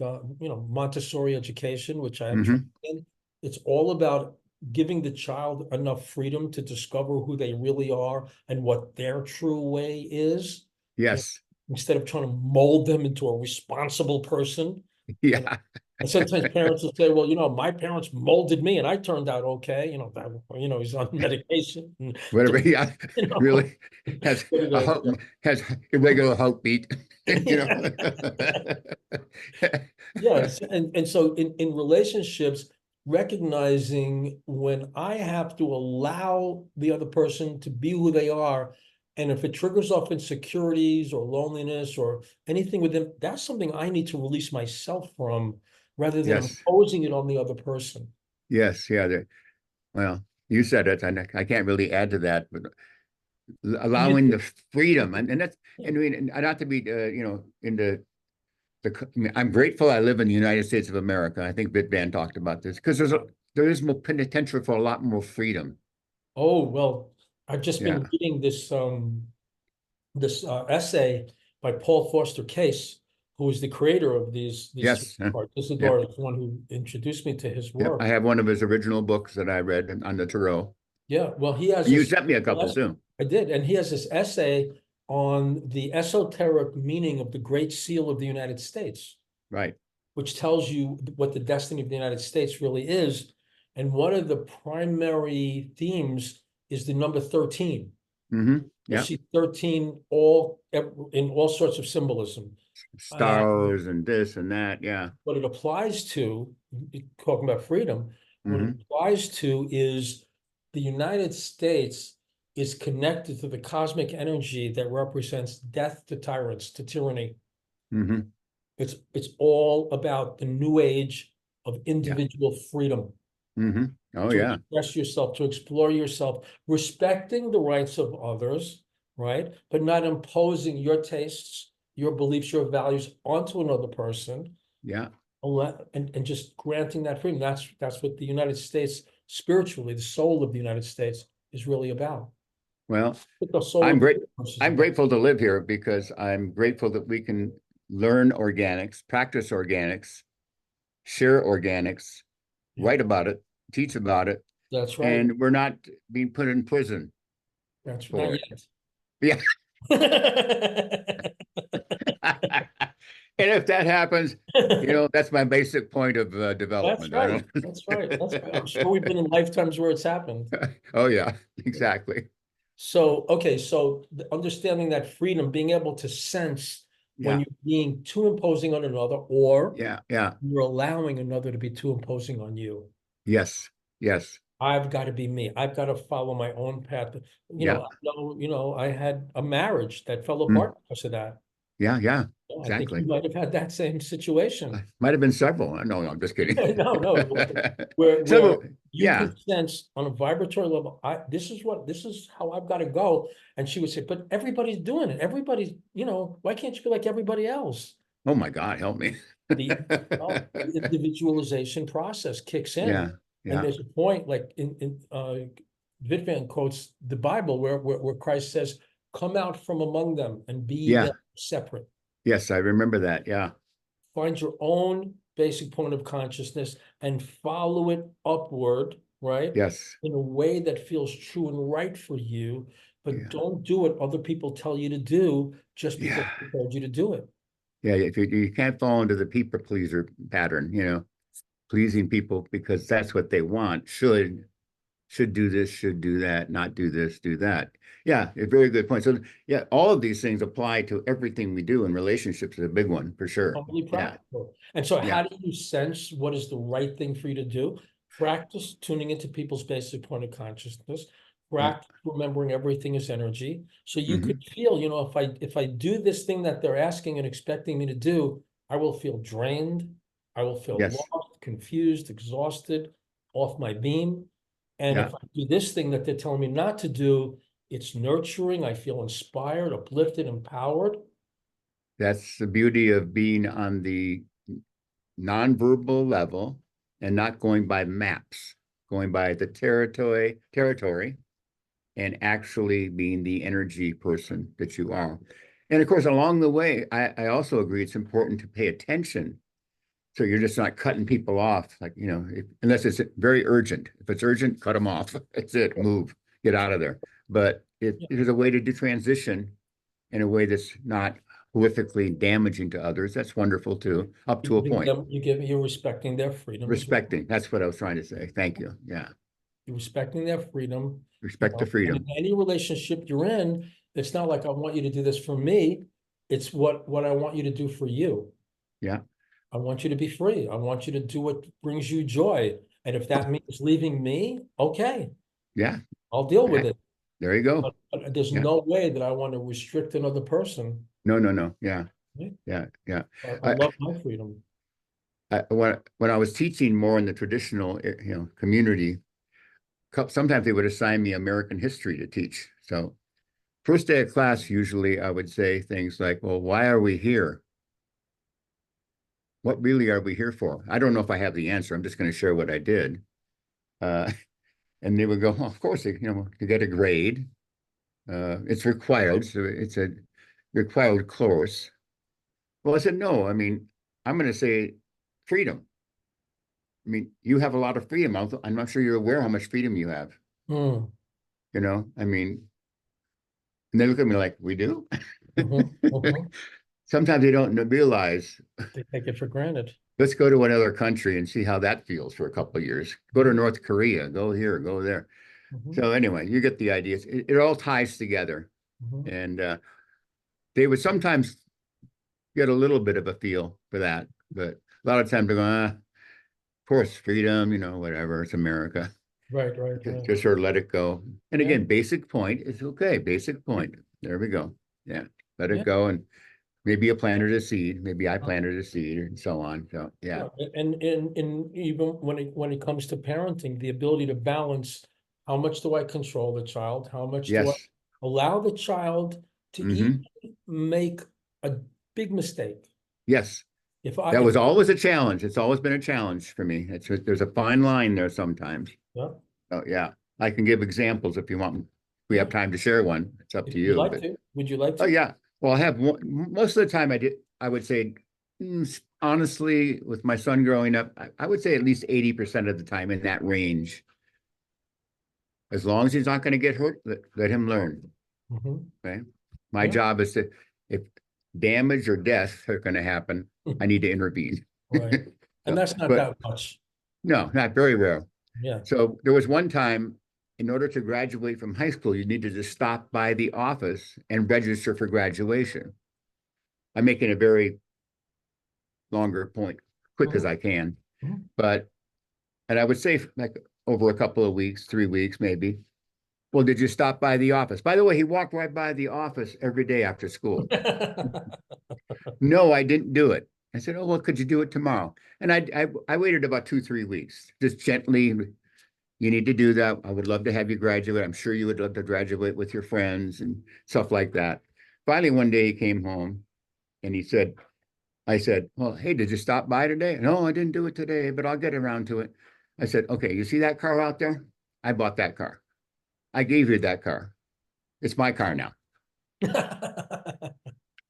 Montessori education, which I have Mm-hmm. trained in. It's all about giving the child enough freedom to discover who they really are and what their true way is, Yes. instead of trying to mold them into a responsible person. Yeah. And sometimes parents will say, well, my parents molded me and I turned out okay, he's on medication. And, Whatever. Yeah. Really has a heart, has irregular heartbeat. Yes, and so in relationships, recognizing when I have to allow the other person to be who they are, and if it triggers off insecurities or loneliness or anything with them, that's something I need to release myself from rather than Yes. imposing it on the other person. Yes. Yeah. Well, you said it, and I can't really add to that, but allowing the freedom, and that's, and I mean, and not to be, in I mean, I'm grateful I live in the United States of America. I think Vidvan talked about this because there is more potential for a lot more freedom. Oh, well, I've just Yeah. been reading this essay by Paul Foster Case, who is the creator of these Yes. cards. Yep. Isidore is the one who introduced me to his Yep. work. I have one of his original books that I read on the Tarot. Yeah, well, he has You this. sent me a couple too. I did, and he has this essay on the esoteric meaning of the Great Seal of the United States, Right. which tells you what the destiny of the United States really is. And one of the primary themes is the number 13. Mm-hmm. You Yeah. see 13 in all sorts of symbolism. Stars and this and that. Yeah. What it applies to, talking about freedom, what it Mm-hmm. applies to is the United States is connected to the cosmic energy that represents death to tyrants, to tyranny. Mm-hmm. It's all about the new age of individual freedom. Mm-hmm. Oh To yeah. express yourself, to explore yourself, respecting the rights of others, right? But not imposing your tastes, your beliefs, your values onto another person, Yeah. and just granting that freedom. That's what the United States spiritually, the soul of the United States is really about. Well, What the soul I'm of the great. universe is I'm about. grateful to live here because I'm grateful that we can learn organics, practice organics, share organics, Yeah, write about it, teach about it, that's right. and we're not being put in prison That's not for it. yet. Yeah. And if that happens, that's my basic point of That's development. I right. don't. That's right. That's right. I'm sure we've been in lifetimes where it's happened. Oh yeah, exactly. So, okay, so understanding that freedom, being able to sense when Yeah, you're being too imposing on another, or yeah, yeah. you're allowing another to be too imposing on you. Yes, yes, I've got to be me. I've got to follow my own path. yeah, I had a marriage that fell mm, apart because of that. yeah, yeah. I think you Exactly. might have had that same situation. Might have been several. No, no, I'm just kidding. No, no, where Several. you Yeah. could sense on a vibratory level, this is how I've got to go. And she would say, but everybody's doing it. Everybody's, why can't you be like everybody else? Oh my God, help me. The individualization process kicks in. Yeah, And yeah, there's a point like in Wittmann quotes the Bible where Christ says, come out from among them and be yeah. them separate. Yes, I remember that. Yeah. Find your own basic point of consciousness and follow it upward, right? Yes. In a way that feels true and right for you, but Yeah. don't do what other people tell you to do just because Yeah. they told you to do it. Yeah. If you can't fall into the people pleaser pattern, pleasing people because that's what they want, should do this, should do that, not do this, do that. Yeah, a very good point. So yeah, all of these things apply to everything we do, and relationships is a big one for sure. Totally Yeah, practical. And so yeah, how do you sense what is the right thing for you to do? Practice tuning into people's basic point of consciousness. yeah. Practice remembering everything is energy. So you Hmm. could feel, if I do this thing that they're asking and expecting me to do, I will feel drained. I will feel Yes. lost, confused, exhausted, off my beam. And Yeah. if I do this thing that they're telling me not to do, it's nurturing. I feel inspired, uplifted, empowered. That's the beauty of being on the nonverbal level and not going by maps, going by the territory, and actually being the energy person that you are. And of course, along the way, I also agree it's important to pay attention. So you're just not cutting people off, like, unless it's very urgent. If it's urgent, cut them off. That's it, move, get out of there. But there's a way to do transition in a way that's not horrifically damaging to others. That's wonderful too, up to a point. You're respecting their freedom as well. Respecting, that's what I was trying to say. Thank you. Yeah. You're respecting their freedom. Respect the And in freedom. any relationship you're in, it's not like I want you to do this for me. It's what I want you to do for you. Yeah. I want you to be free. I want you to do what brings you joy. And if that means leaving me, okay, Yeah. I'll deal with Yeah. it. There you go. But there's Yeah. no way that I want to restrict another person. No, no, no. Yeah. Right? Yeah. Yeah. I I, love my freedom. when I was teaching more in the traditional, community, sometimes they would assign me American history to teach. So first day of class, usually I would say things like, well, why are we here? What really are we here for? I don't know if I have the answer. I'm just going to share what I did. Uh, and they would go, well, of course, to get a grade. It's required. So it's a required course. Well, I said, no, I mean, I'm going to say freedom. I mean, you have a lot of freedom. I'm not sure you're aware how much freedom you have. Mm, I mean, and they look at me like, we do? mhm, mhm. Sometimes they don't realize, They take it for granted. let's go to another country and see how that feels for a couple of years. Go to North Korea, go here, go there. Mhm, So anyway, you get the idea. It all ties together. mhm. And they would sometimes get a little bit of a feel for that. But a lot of times they're going, of course, freedom, whatever, it's America. Right, right, right. Just sort of let it go. And Yeah, again, basic point is okay. Basic point. There we go. Yeah. Let yeah. it go. And maybe you planted a seed. Maybe I planted a seed and so on. So yeah. Yeah, and even when it comes to parenting, the ability to balance how much do I control the child? How much do I Yes. allow the child to even make a big mistake. Yes, If that was always a challenge. It's always been a challenge for me. There's a fine line there sometimes. yeah, Oh, yeah. I can give examples if you want. We have time to share one. It's up if to you'd you, like but to, would you like oh to? yeah. Well, I have one, most of the time I would say, honestly, with my son growing up, I would say at least 80% of the time in that range. As long as he's not going to get hurt, let him learn. Mhm. Okay. My Yeah. job is to, if damage or death are going to happen, I need to intervene. Right. And So, that's not but that much. no, not very rare. Yeah. So there was one time, in order to graduate from high school, you needed to stop by the office and register for graduation. I'm making a very longer point, quick as Mhm. I can, Mhm. but, and I would say like over a couple of weeks, 3 weeks maybe. Well, did you stop by the office? By the way, he walked right by the office every day after school. No, I didn't do it. I said, oh, well, could you do it tomorrow? And I waited about 2, 3 weeks, just gently. You need to do that. I would love to have you graduate. I'm sure you would love to graduate with your friends and stuff like that. Finally, one day he came home and he said, I said, well, hey, did you stop by today? No, I didn't do it today, but I'll get around to it. I said, okay, you see that car out there? I bought that car. I gave you that car. It's my car now.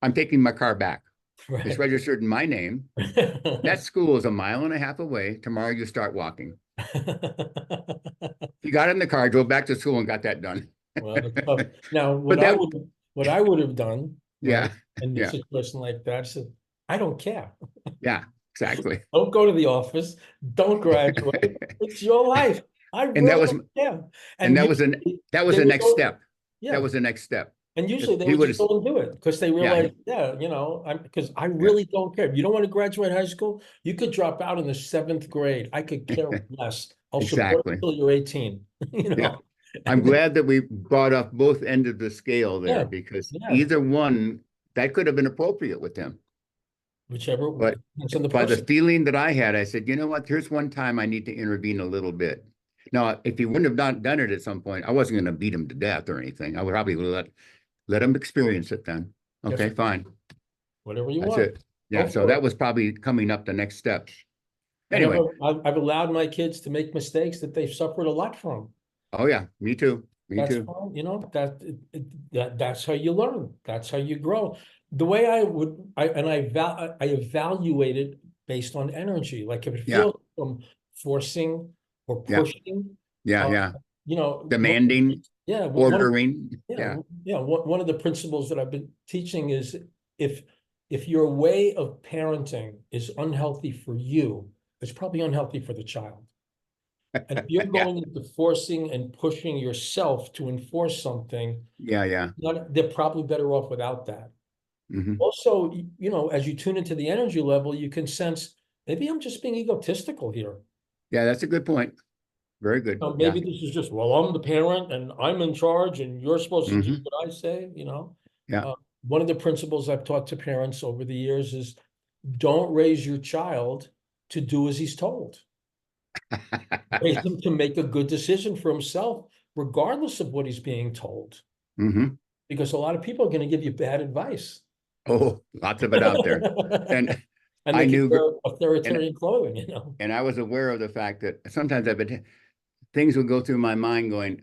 I'm taking my car back. It's Right. registered in my name. That school is a mile and a half away. Tomorrow you start walking. He got in the car, drove back to school and got that done. Well, it's tough. Now, But that, what I would have done, right, yeah, in a yeah, situation like that, I said, I don't care. yeah, exactly. Don't go to the office. Don't graduate. It's your life. I And that really was, don't care. and And usually that was they the would next go, step. That yeah. was the next step. And If usually they he would would just have, go and do it because they yeah, realize, yeah, because I yeah, really don't care. If you don't want to graduate high school, you could drop out in the seventh grade. I could care less. I'll support it exactly. until you're 18, Yeah. I'm glad that we brought up both ends of the scale there Yeah, because yeah, either one, that could have been appropriate with them. whichever But depends on the by the person. feeling that I had, I said, you know what? Here's one time I need to intervene a little bit. Now, if he wouldn't have done it at some point, I wasn't going to beat him to death or anything. I would probably let him experience it then. Yes, Okay, fine. whatever you That's want. it. Yeah. Go So for that it. was probably coming up the next steps. And Anyway. I've allowed my kids to make mistakes that they've suffered a lot from. Oh yeah, me too. Me That's too. fine, that's how you learn. That's how you grow. The way I evaluate it based on energy. Like if it Yeah. feels from forcing or Yeah. pushing, Yeah. uh, Yeah. you know, Demanding, yeah, ordering. yeah, Yeah. yeah. One of the principles that I've been teaching is if if your way of parenting is unhealthy for you, it's probably unhealthy for the child. And if you're Yeah. going into forcing and pushing yourself to enforce something, Yeah. Yeah. they're probably better off without that. Hmm. Also, as you tune into the energy level, you can sense maybe I'm just being egotistical here. Yeah. That's a good point. Very good. Yeah. Maybe this is just, well, I'm the parent and I'm in charge and you're supposed to do Hmm. what I say. Yeah. One of the principles I've taught to parents over the years is don't raise your child to do as he's told. Raise him to make a good decision for himself, regardless of what he's being told. Hmm. Because a lot of people are going to give you bad advice. Oh, lots of it out there. And And I they can knew, wear and authoritarian clothing. and I was aware of the fact that sometimes things would go through my mind going,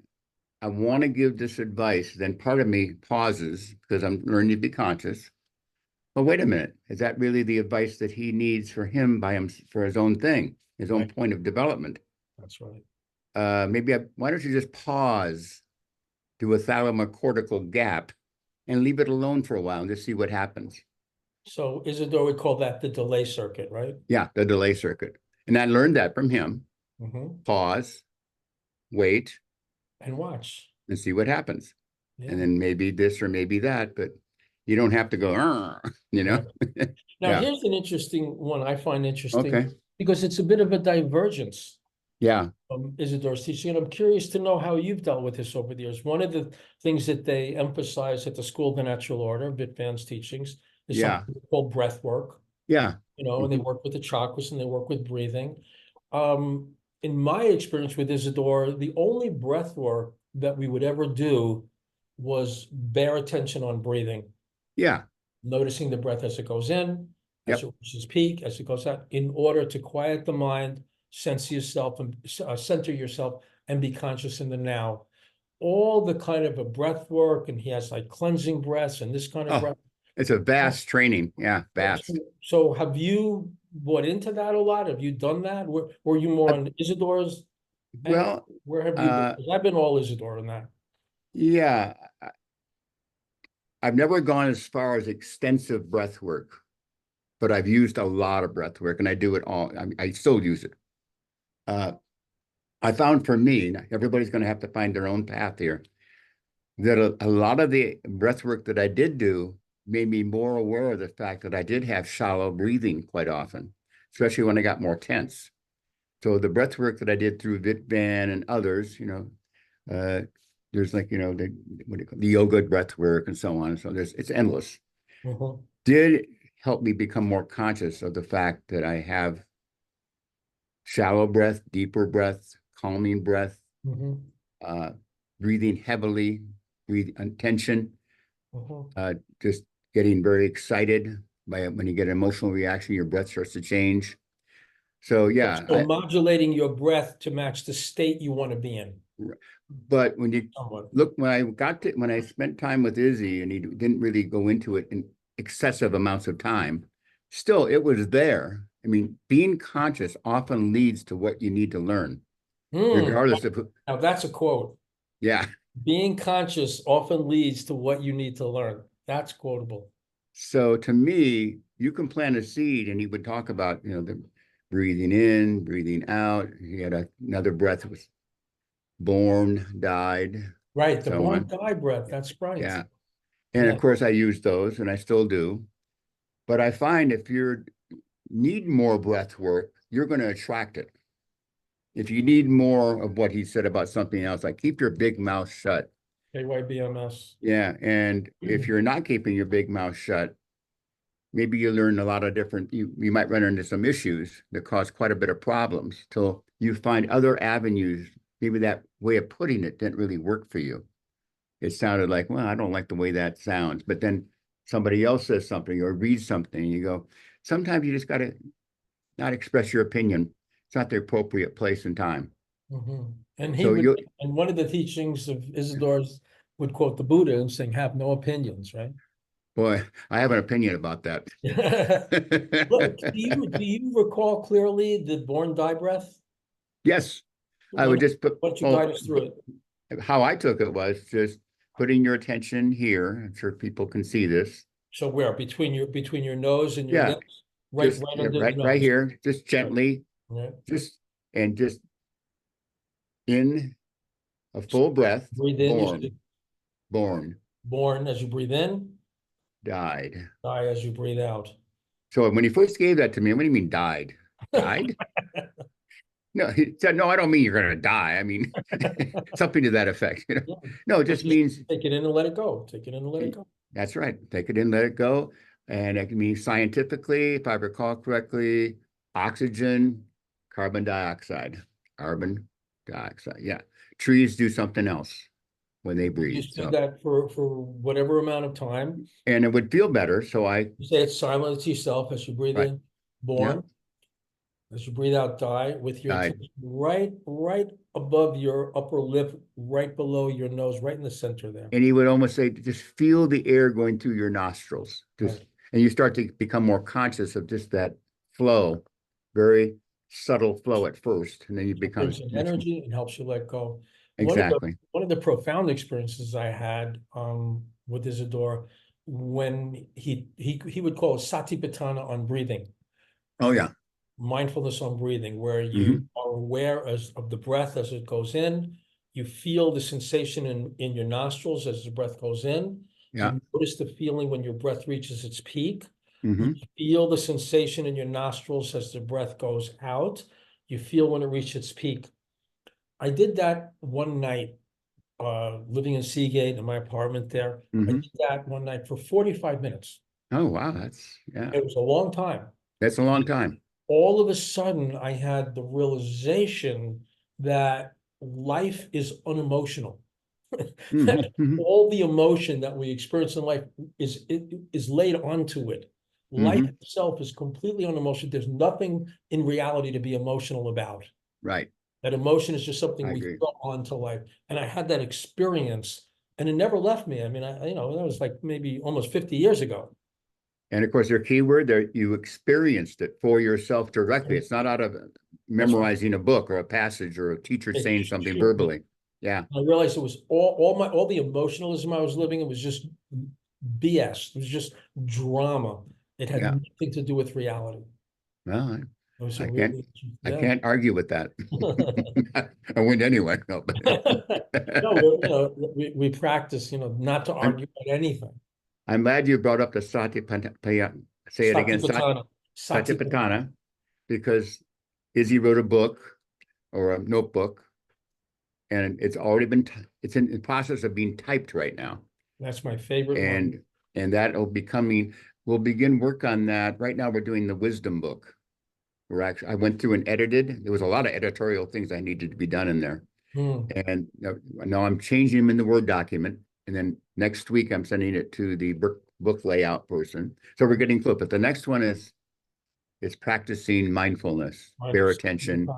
I want to give this advice. Then part of me pauses because I'm learning to be conscious. But wait a minute, is that really the advice that he needs for him for his own thing, his own Right. point of development? That's right. Why don't you just pause, do a thalamocortical gap, and leave it alone for a while and just see what happens? So Isidore would call that the delay circuit, right? Yeah, the delay circuit. And I learned that from him. Mm-hmm. Pause, wait, And watch. and see what happens. Yeah. And then maybe this or maybe that, but you don't have to go, Right. Now, Yeah. here's an interesting one I find interesting Okay. because it's a bit of a divergence Yeah. from Isidore's teaching. And I'm curious to know how you've dealt with this over the years. One of the things that they emphasize at the School of the Natural Order, Bitvan's teachings, is Yeah. something called breath work. Yeah. And they work with the chakras and they work with breathing. In my experience with Isidore, the only breath work that we would ever do was bear attention on breathing, Yeah. noticing the breath as it goes in, as Yep. it reaches peak, as it goes out, in order to quiet the mind, sense yourself and center yourself and be conscious in the now. All the kind of a breath work, and he has like cleansing breaths and this kind of Oh, breath. it's a vast training. Yeah, vast. So have you bought into that a lot? Have you done that? Were you more Uh, on Isidore's angle? Well, Where have you been? 'Cause I've been all Isidore in that. yeah, I've never gone as far as extensive breath work, but I've used a lot of breath work, and I do it all. I still use it. Uh, I found for me, everybody's going to have to find their own path here, that a lot of the breath work that I did do made me more aware of the fact that I did have shallow breathing quite often, especially when I got more tense. So the breath work that I did through Vitvan and others, there's like, the what do you call the yoga breath work and so on. So it's endless. Mhm. Did help me become more conscious of the fact that I have shallow breath, deeper breath, calming breath, Mhm. uh, breathing heavily, breathe tension, Mhm. just getting very excited by when you get an emotional reaction, your breath starts to change. So yeah, So modulating your breath to match the state you want to be in. but when you Somewhat. look, when I spent time with Izzy and he didn't really go into it in excessive amounts of time, still it was there. I mean, being conscious often leads to what you need to learn, Hmm. regardless of who, Now that's a quote. yeah. Being conscious often leads to what you need to learn. That's quotable. So to me, you can plant a seed, and he would talk about, the breathing in, breathing out. He had another breath that was born, died, Right. The so born on. die breath. That's right. Yeah. And of Yeah. course I use those and I still do. But I find if you need more breath work, you're going to attract it. If you need more of what he said about something else, like keep your big mouth shut. KYBMS. Yeah. And if you're not keeping your big mouth shut, maybe you learn a lot of different, you might run into some issues that cause quite a bit of problems till you find other avenues. Maybe that way of putting it didn't really work for you. It sounded like, well, I don't like the way that sounds. But then somebody else says something or reads something, and you go, sometimes you just got to not express your opinion. It's not the appropriate place and time. Mhm. And he So would, you, and one of the teachings of Isidore's would quote the Buddha and saying, have no opinions, right? boy, I have an opinion about that. Look, do you recall clearly the born die breath? Yes, I Why would don't, just put, why don't you well, guide us through it? how I took it was just putting your attention here. I'm sure people can see this. So where? Between your nose and your Yeah, lips? Right, just right yeah, under the right nose. here, just Right. gently, Right. just in a full breath, Breathe in, you born, should born, born as you breathe in, died. die as you breathe out. So when he first gave that to me, what do you mean died? Died? No, he said, no, I don't mean you're going to die. I mean, something to that effect. Yeah. No, it But just just means take it in and let it go. Take it in and let it go. that's right. Take it in, let it go. And it can mean scientifically, if I recall correctly, oxygen, carbon dioxide, carbon dioxide. Yeah. Trees do something else when they breathe. Just do So, that for whatever amount of time. and it would feel better. So You say it silently to yourself as you breathe right. in, Yeah, born. As you breathe out, die with your died. attention right above your upper lip, right below your nose, right in the center there. And he would almost say, just feel the air going through your nostrils. Right. And you start to become more conscious of just that flow, very subtle flow at first, and then you It become brings in much more. energy and helps you let go. One of the Exactly. one of the profound experiences I had with Isidore when he would call it satipatthana on breathing, Oh yeah. mindfulness on breathing, where you Hmm. are aware of the breath as it goes in. You feel the sensation in your nostrils as the breath goes in. Yeah. You notice the feeling when your breath reaches its peak. You Hmm. feel the sensation in your nostrils as the breath goes out. You feel when it reaches its peak. I did that one night, living in Seagate in my apartment there. I Hmm. did that one night for 45 minutes. Oh wow, yeah. It was a long time. That's a long time. All of a sudden, I had the realization that life is unemotional. Mhm, mhm, All the emotion that we experience in life is laid onto it. Life mhm. itself is completely unemotional. There's nothing in reality to be emotional about. Right. That emotion is just something I we agree. feel onto life. And I had that experience and it never left me. I mean, that was like maybe almost 50 years ago. And of course, your keyword there, you experienced it for yourself directly. And It's not out of that's right. memorizing a book or a passage or a teacher saying It something shoot me. verbally. Yeah. I realized it was all the emotionalism I was living, it was just BS. It was just drama. It had Yeah. nothing to do with reality. Well, It was a I can't, really, I yeah. can't argue with that. I win anyway. No, No, we practice, not to I'm, argue about anything. I'm glad you brought up the say it again, Satipatthana. Satipatthana. Satipatthana, because Izzy wrote a book or a notebook, and it's already been, it's in the process of being typed right now. That's my favorite one. And that will be coming. We'll begin work on that. Right now, we're doing the wisdom book. I went through and edited. There was a lot of editorial things I needed to be done in there. Hmm. And now I'm changing them in the Word document. And then next week, I'm sending it to the book layout person. So we're getting close. But the next one is practicing mindfulness, bare attention.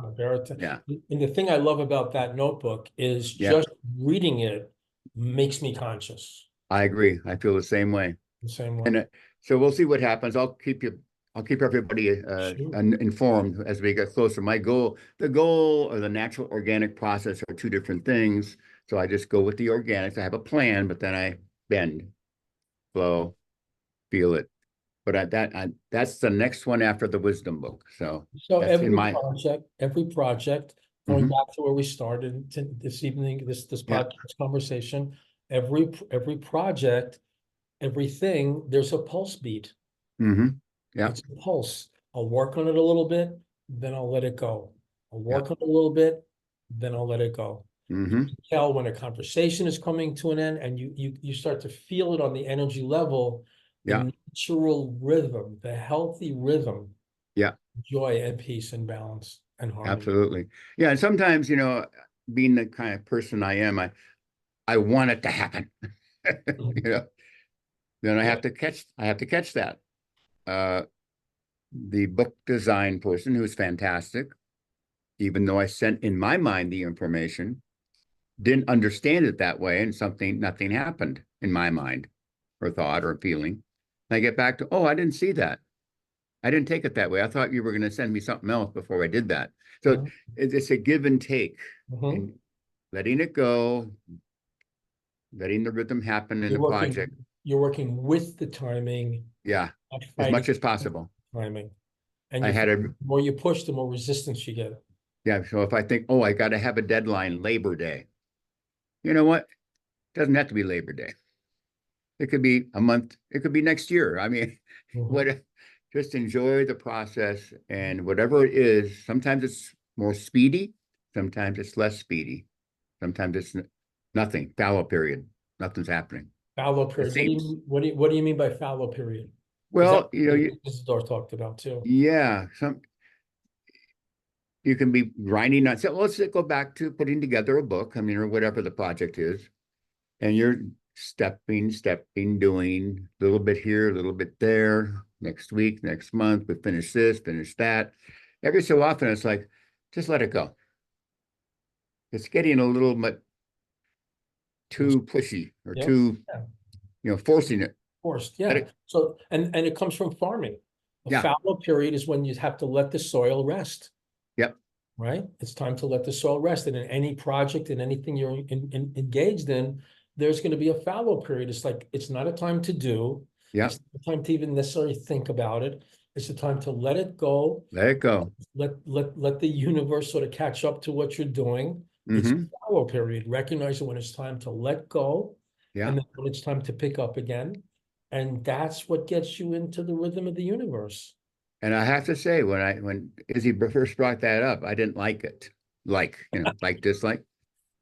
Yeah. And the thing I love about that notebook is Yeah. just reading it makes me conscious I agree. I feel the same way. the same way. And so we'll see what happens. I'll keep everybody Shoot. informed as we get closer. The goal or the natural organic process are two different things. So I just go with the organics. I have a plan, but then I bend, flow, feel it. But that's the next one after the wisdom book. So So that's in my. every project, going Mhm. back to where we started this evening, this Yeah. podcast conversation, every project, everything, there's a pulse beat. Hmm. Yeah. It's a pulse. I'll work on it a little bit, then I'll let it go. I'll Yeah. work on it a little bit, then I'll let it go. You Hmm. can tell when a conversation is coming to an end and you start to feel it on the energy level, Yeah. the natural rhythm, the healthy rhythm, Yeah. joy and peace and balance and harmony. Absolutely. Yeah. And sometimes, being the kind of person I am, I want it to happen. You know, then Yeah. I have to catch that. Uh, the book design person who's fantastic, even though I sent in my mind the information, didn't understand it that way, and nothing happened in my mind or thought or feeling. And I get back to, oh, I didn't see that. I didn't take it that way. I thought you were going to send me something else before I did that. So Mhm. it's a give and take, Mhm. and letting it go, letting the rhythm happen in You're the working, project. you're working with the timing, Yeah, not as fighting much as possible. the timing. And I you had find a the more you push, the more resistance you get. Yeah. So if I think, oh, I got to have a deadline Labor Day, you know what? It doesn't have to be Labor Day. It could be a month. It could be next year. I mean, Mhm. what? Just enjoy the process, and whatever it is. Sometimes it's more speedy. Sometimes it's less speedy. Sometimes it's nothing. Fallow period. Nothing's happening. Fallow It period. seems. What do you mean by fallow period? Because that Well, Isidore talked about too. yeah. You can be grinding on. So let's go back to putting together a book. I mean, or whatever the project is, and you're stepping, doing a little bit here, a little bit there. Next week, next month, we finish this, finish that. Every so often, it's like, just let it go. It's getting a little bit too pushy or Yep. too, Yeah. forcing it. Forced. Let Yeah. it, So and it comes from farming. A yeah, fallow period is when you have to let the soil rest. yep, Right? It's time to let the soil rest. And in any project and anything you're engaged in, there's going to be a fallow period. It's like it's not a time to do. yep. It's not a time to even necessarily think about it. It's a time to let it go. Let it go. Let the universe sort of catch up to what you're doing. It's a Hmm. fallow period. Recognize it when it's time to let go, Yeah. and then when it's time to pick up again. And that's what gets you into the rhythm of the universe. And I have to say, when Izzy first brought that up, I didn't like it. Like dislike.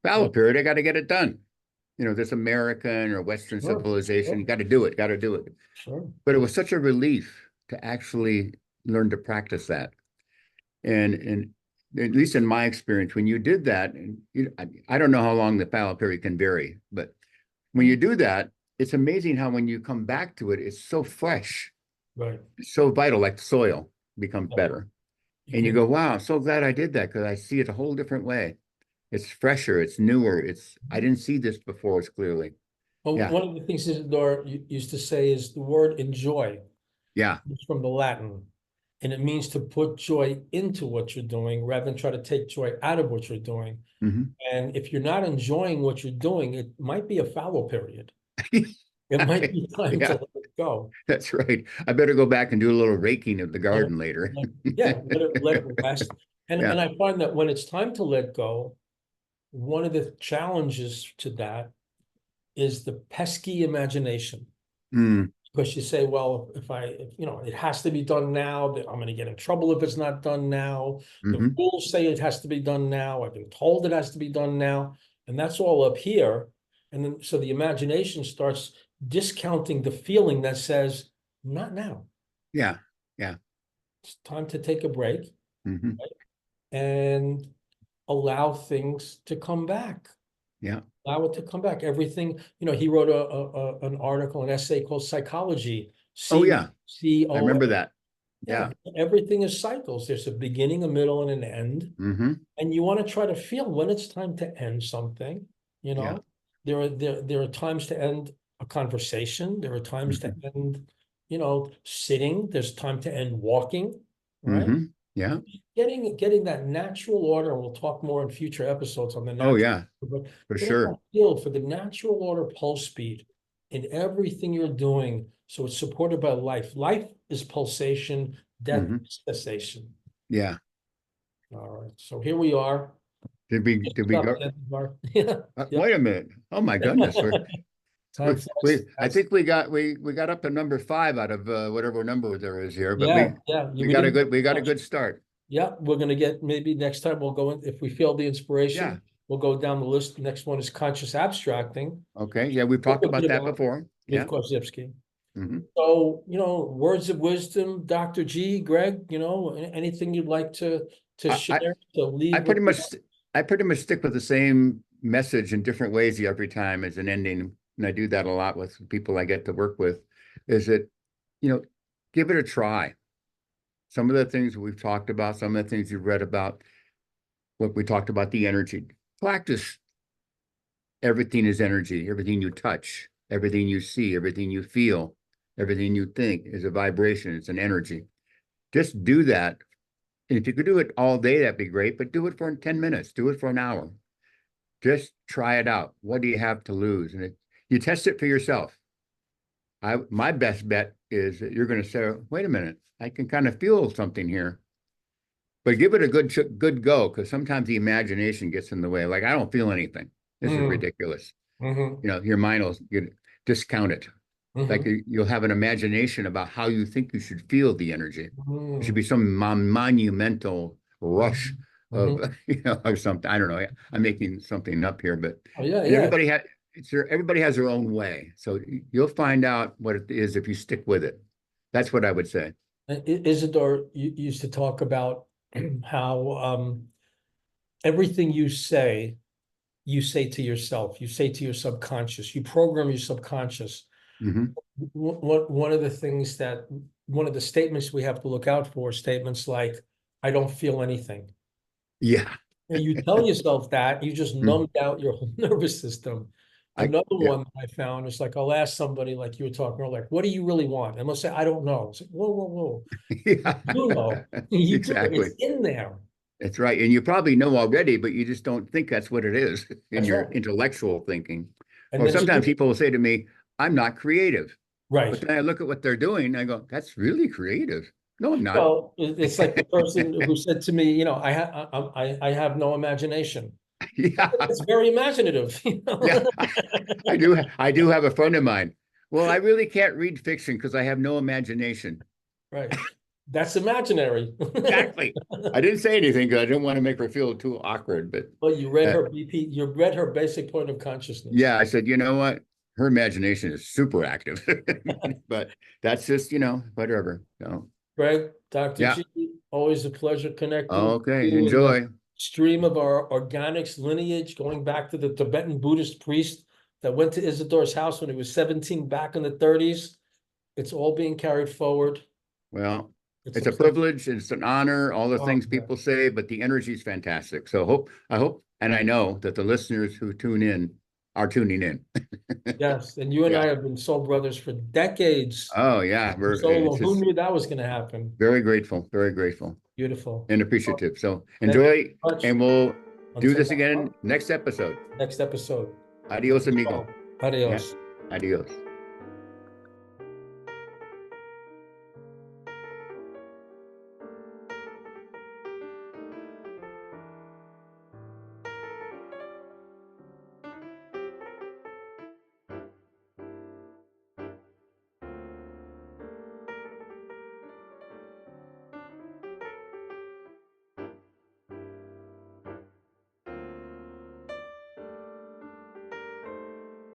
Yeah, Fallow period, I got to get it done. This American or Western sure, civilization, sure, got to do it, got to do it. sure. But it was such a relief to actually learn to practice that. And at least in my experience, when you did that, and I don't know how long the fallow period can vary, but when you do that, it's amazing how when you come back to it, it's so fresh, Right. it's so vital, like the soil becomes Yeah. better. And you go, wow, I'm so glad I did that because I see it a whole different way. It's fresher, it's newer, I didn't see this before as clearly. Well, Yeah. one of the things Isidore used to say is the word enjoy. Yeah. It's from the Latin, and it means to put joy into what you're doing rather than try to take joy out of what you're doing. Mhm. And if you're not enjoying what you're doing, it might be a fallow period. It might be time to Yeah, let it go. that's right. I better go back and do a little raking of the Let it- garden later. yeah, let it rest. And Yeah. I find that when it's time to let go, one of the challenges to that is the pesky imagination. Mm, Because you say, well, it has to be done now, that I'm gonna get in trouble if it's not done now. The mhm. rules say it has to be done now. I've been told it has to be done now, and that's all up here. And then, so the imagination starts discounting the feeling that says, not now. Yeah. Yeah. It's time to take a break Mhm. and allow things to come back. Yeah. Allow it to come back. Everything, he wrote an article, an essay called Psychology. Oh, yeah. I C-O. remember that. Yeah, Yeah. everything is cycles. There's a beginning, a middle, and an end. Hmm. And you want to try to feel when it's time to end something, you Yeah. know. There are times to end a conversation. There are times to Hmm. end, sitting. There's time to end walking, right? Hmm. Yeah. Getting that natural order, and we'll talk more in future episodes on the Oh, natural, yeah, but for getting that sure. feel for the natural order pulse speed in everything you're doing. So it's supported by life. Life is pulsation, death Hmm. is cessation. Yeah. All right, so here we are. Did we go? Yeah, yeah. Wait a minute. Oh my goodness. Time flies I fast. think we got up to number 5 out of whatever number there is here, but Yeah, yeah. we We got a didn't good, we got a much. good start. Yeah, we're gonna get, maybe next time we'll go in, if we feel the Yeah. inspiration, we'll go down the list. The next one is conscious abstracting. Okay. Yeah. We've talked about that before. With Yeah. Korzybski. Hmm. So, words of wisdom, Dr. G, Greg, anything you'd like to I, I, share, to I leave with? pretty much, I pretty much stick with the same message in different ways every time as an ending. And I do that a lot with people I get to work with, is that, you know, give it a try. Some of the things we've talked about, some of the things you've read about, what we talked about, the energy. Practice. Everything is energy. Everything you touch, everything you see, everything you feel, everything you think is a vibration. It's an energy. Just do that. And if you could do it all day, that'd be great, but do it for 10 minutes, do it for an hour. Just try it out. What do you have to lose? And you test it for yourself. My best bet is that you're going to say, wait a minute, I can kind of feel something here. But give it a good go, because sometimes the imagination gets in the way. Like, I don't feel anything. This is Mm, ridiculous. mhm, Your mind will discount it. Like mhm, you'll have an imagination about how you think you should feel the energy. It should be mm, some monumental rush mhm, of, mhm. of something. I don't know. I'm making something up here, but Oh, yeah, and yeah. everybody has their own way. So you'll find out what it is if you stick with it. That's what I would say. Isidore used to talk about how everything you say to yourself, you say to your subconscious, you program your subconscious. Hmm. One of the things that, one of the statements we have to look out for, statements like, I don't feel anything. Yeah. And you tell yourself that, you just Mm. numbed out your whole nervous system. Another Yeah. one that I found is like, I'll ask somebody like you were talking about, like, what do you really want? And they'll say, I don't know. It's like, whoa, whoa, whoa. Yeah. You know, you do, Exactly. it's in there. That's right. And you probably know already, but you just don't think that's what it is in That's your right. intellectual thinking. And Or then, sometimes people will say to me, I'm not creative. But right. then I look at what they're doing and I go, that's really creative. No, I'm not. Well, it's like the person who said to me, I have no imagination. Yeah. It's very imaginative, Yeah. I do have a friend of mine. Well, I really can't read fiction because I have no imagination. Right. That's imaginary. Exactly. I didn't say anything because I didn't want to make her feel too awkward. But Well, you read uh, her BP, you read her basic point of consciousness. yeah, I said, you know what? Her imagination is super active. But that's just, whatever. So, Greg, Dr. yeah. G, Always a pleasure connecting. with Okay, you and the enjoy. Stream of our organics lineage going back to the Tibetan Buddhist priest that went to Isidore's house when he was 17 back in the 30s. It's all being carried forward. Well, It's it's a privilege, it's an honor, all the Oh, things yeah. people say, but the energy is fantastic. So I hope, and I know that the listeners who tune in are tuning in. Yes, and you and I Yeah. have been soul brothers for decades. Oh, yeah, Solo, it's who just knew that was going to happen? very grateful Beautiful. and appreciative. So Thank you enjoy, so much. and we'll do Until this again next episode. next episode. Adios, amigo. Adios. Adios.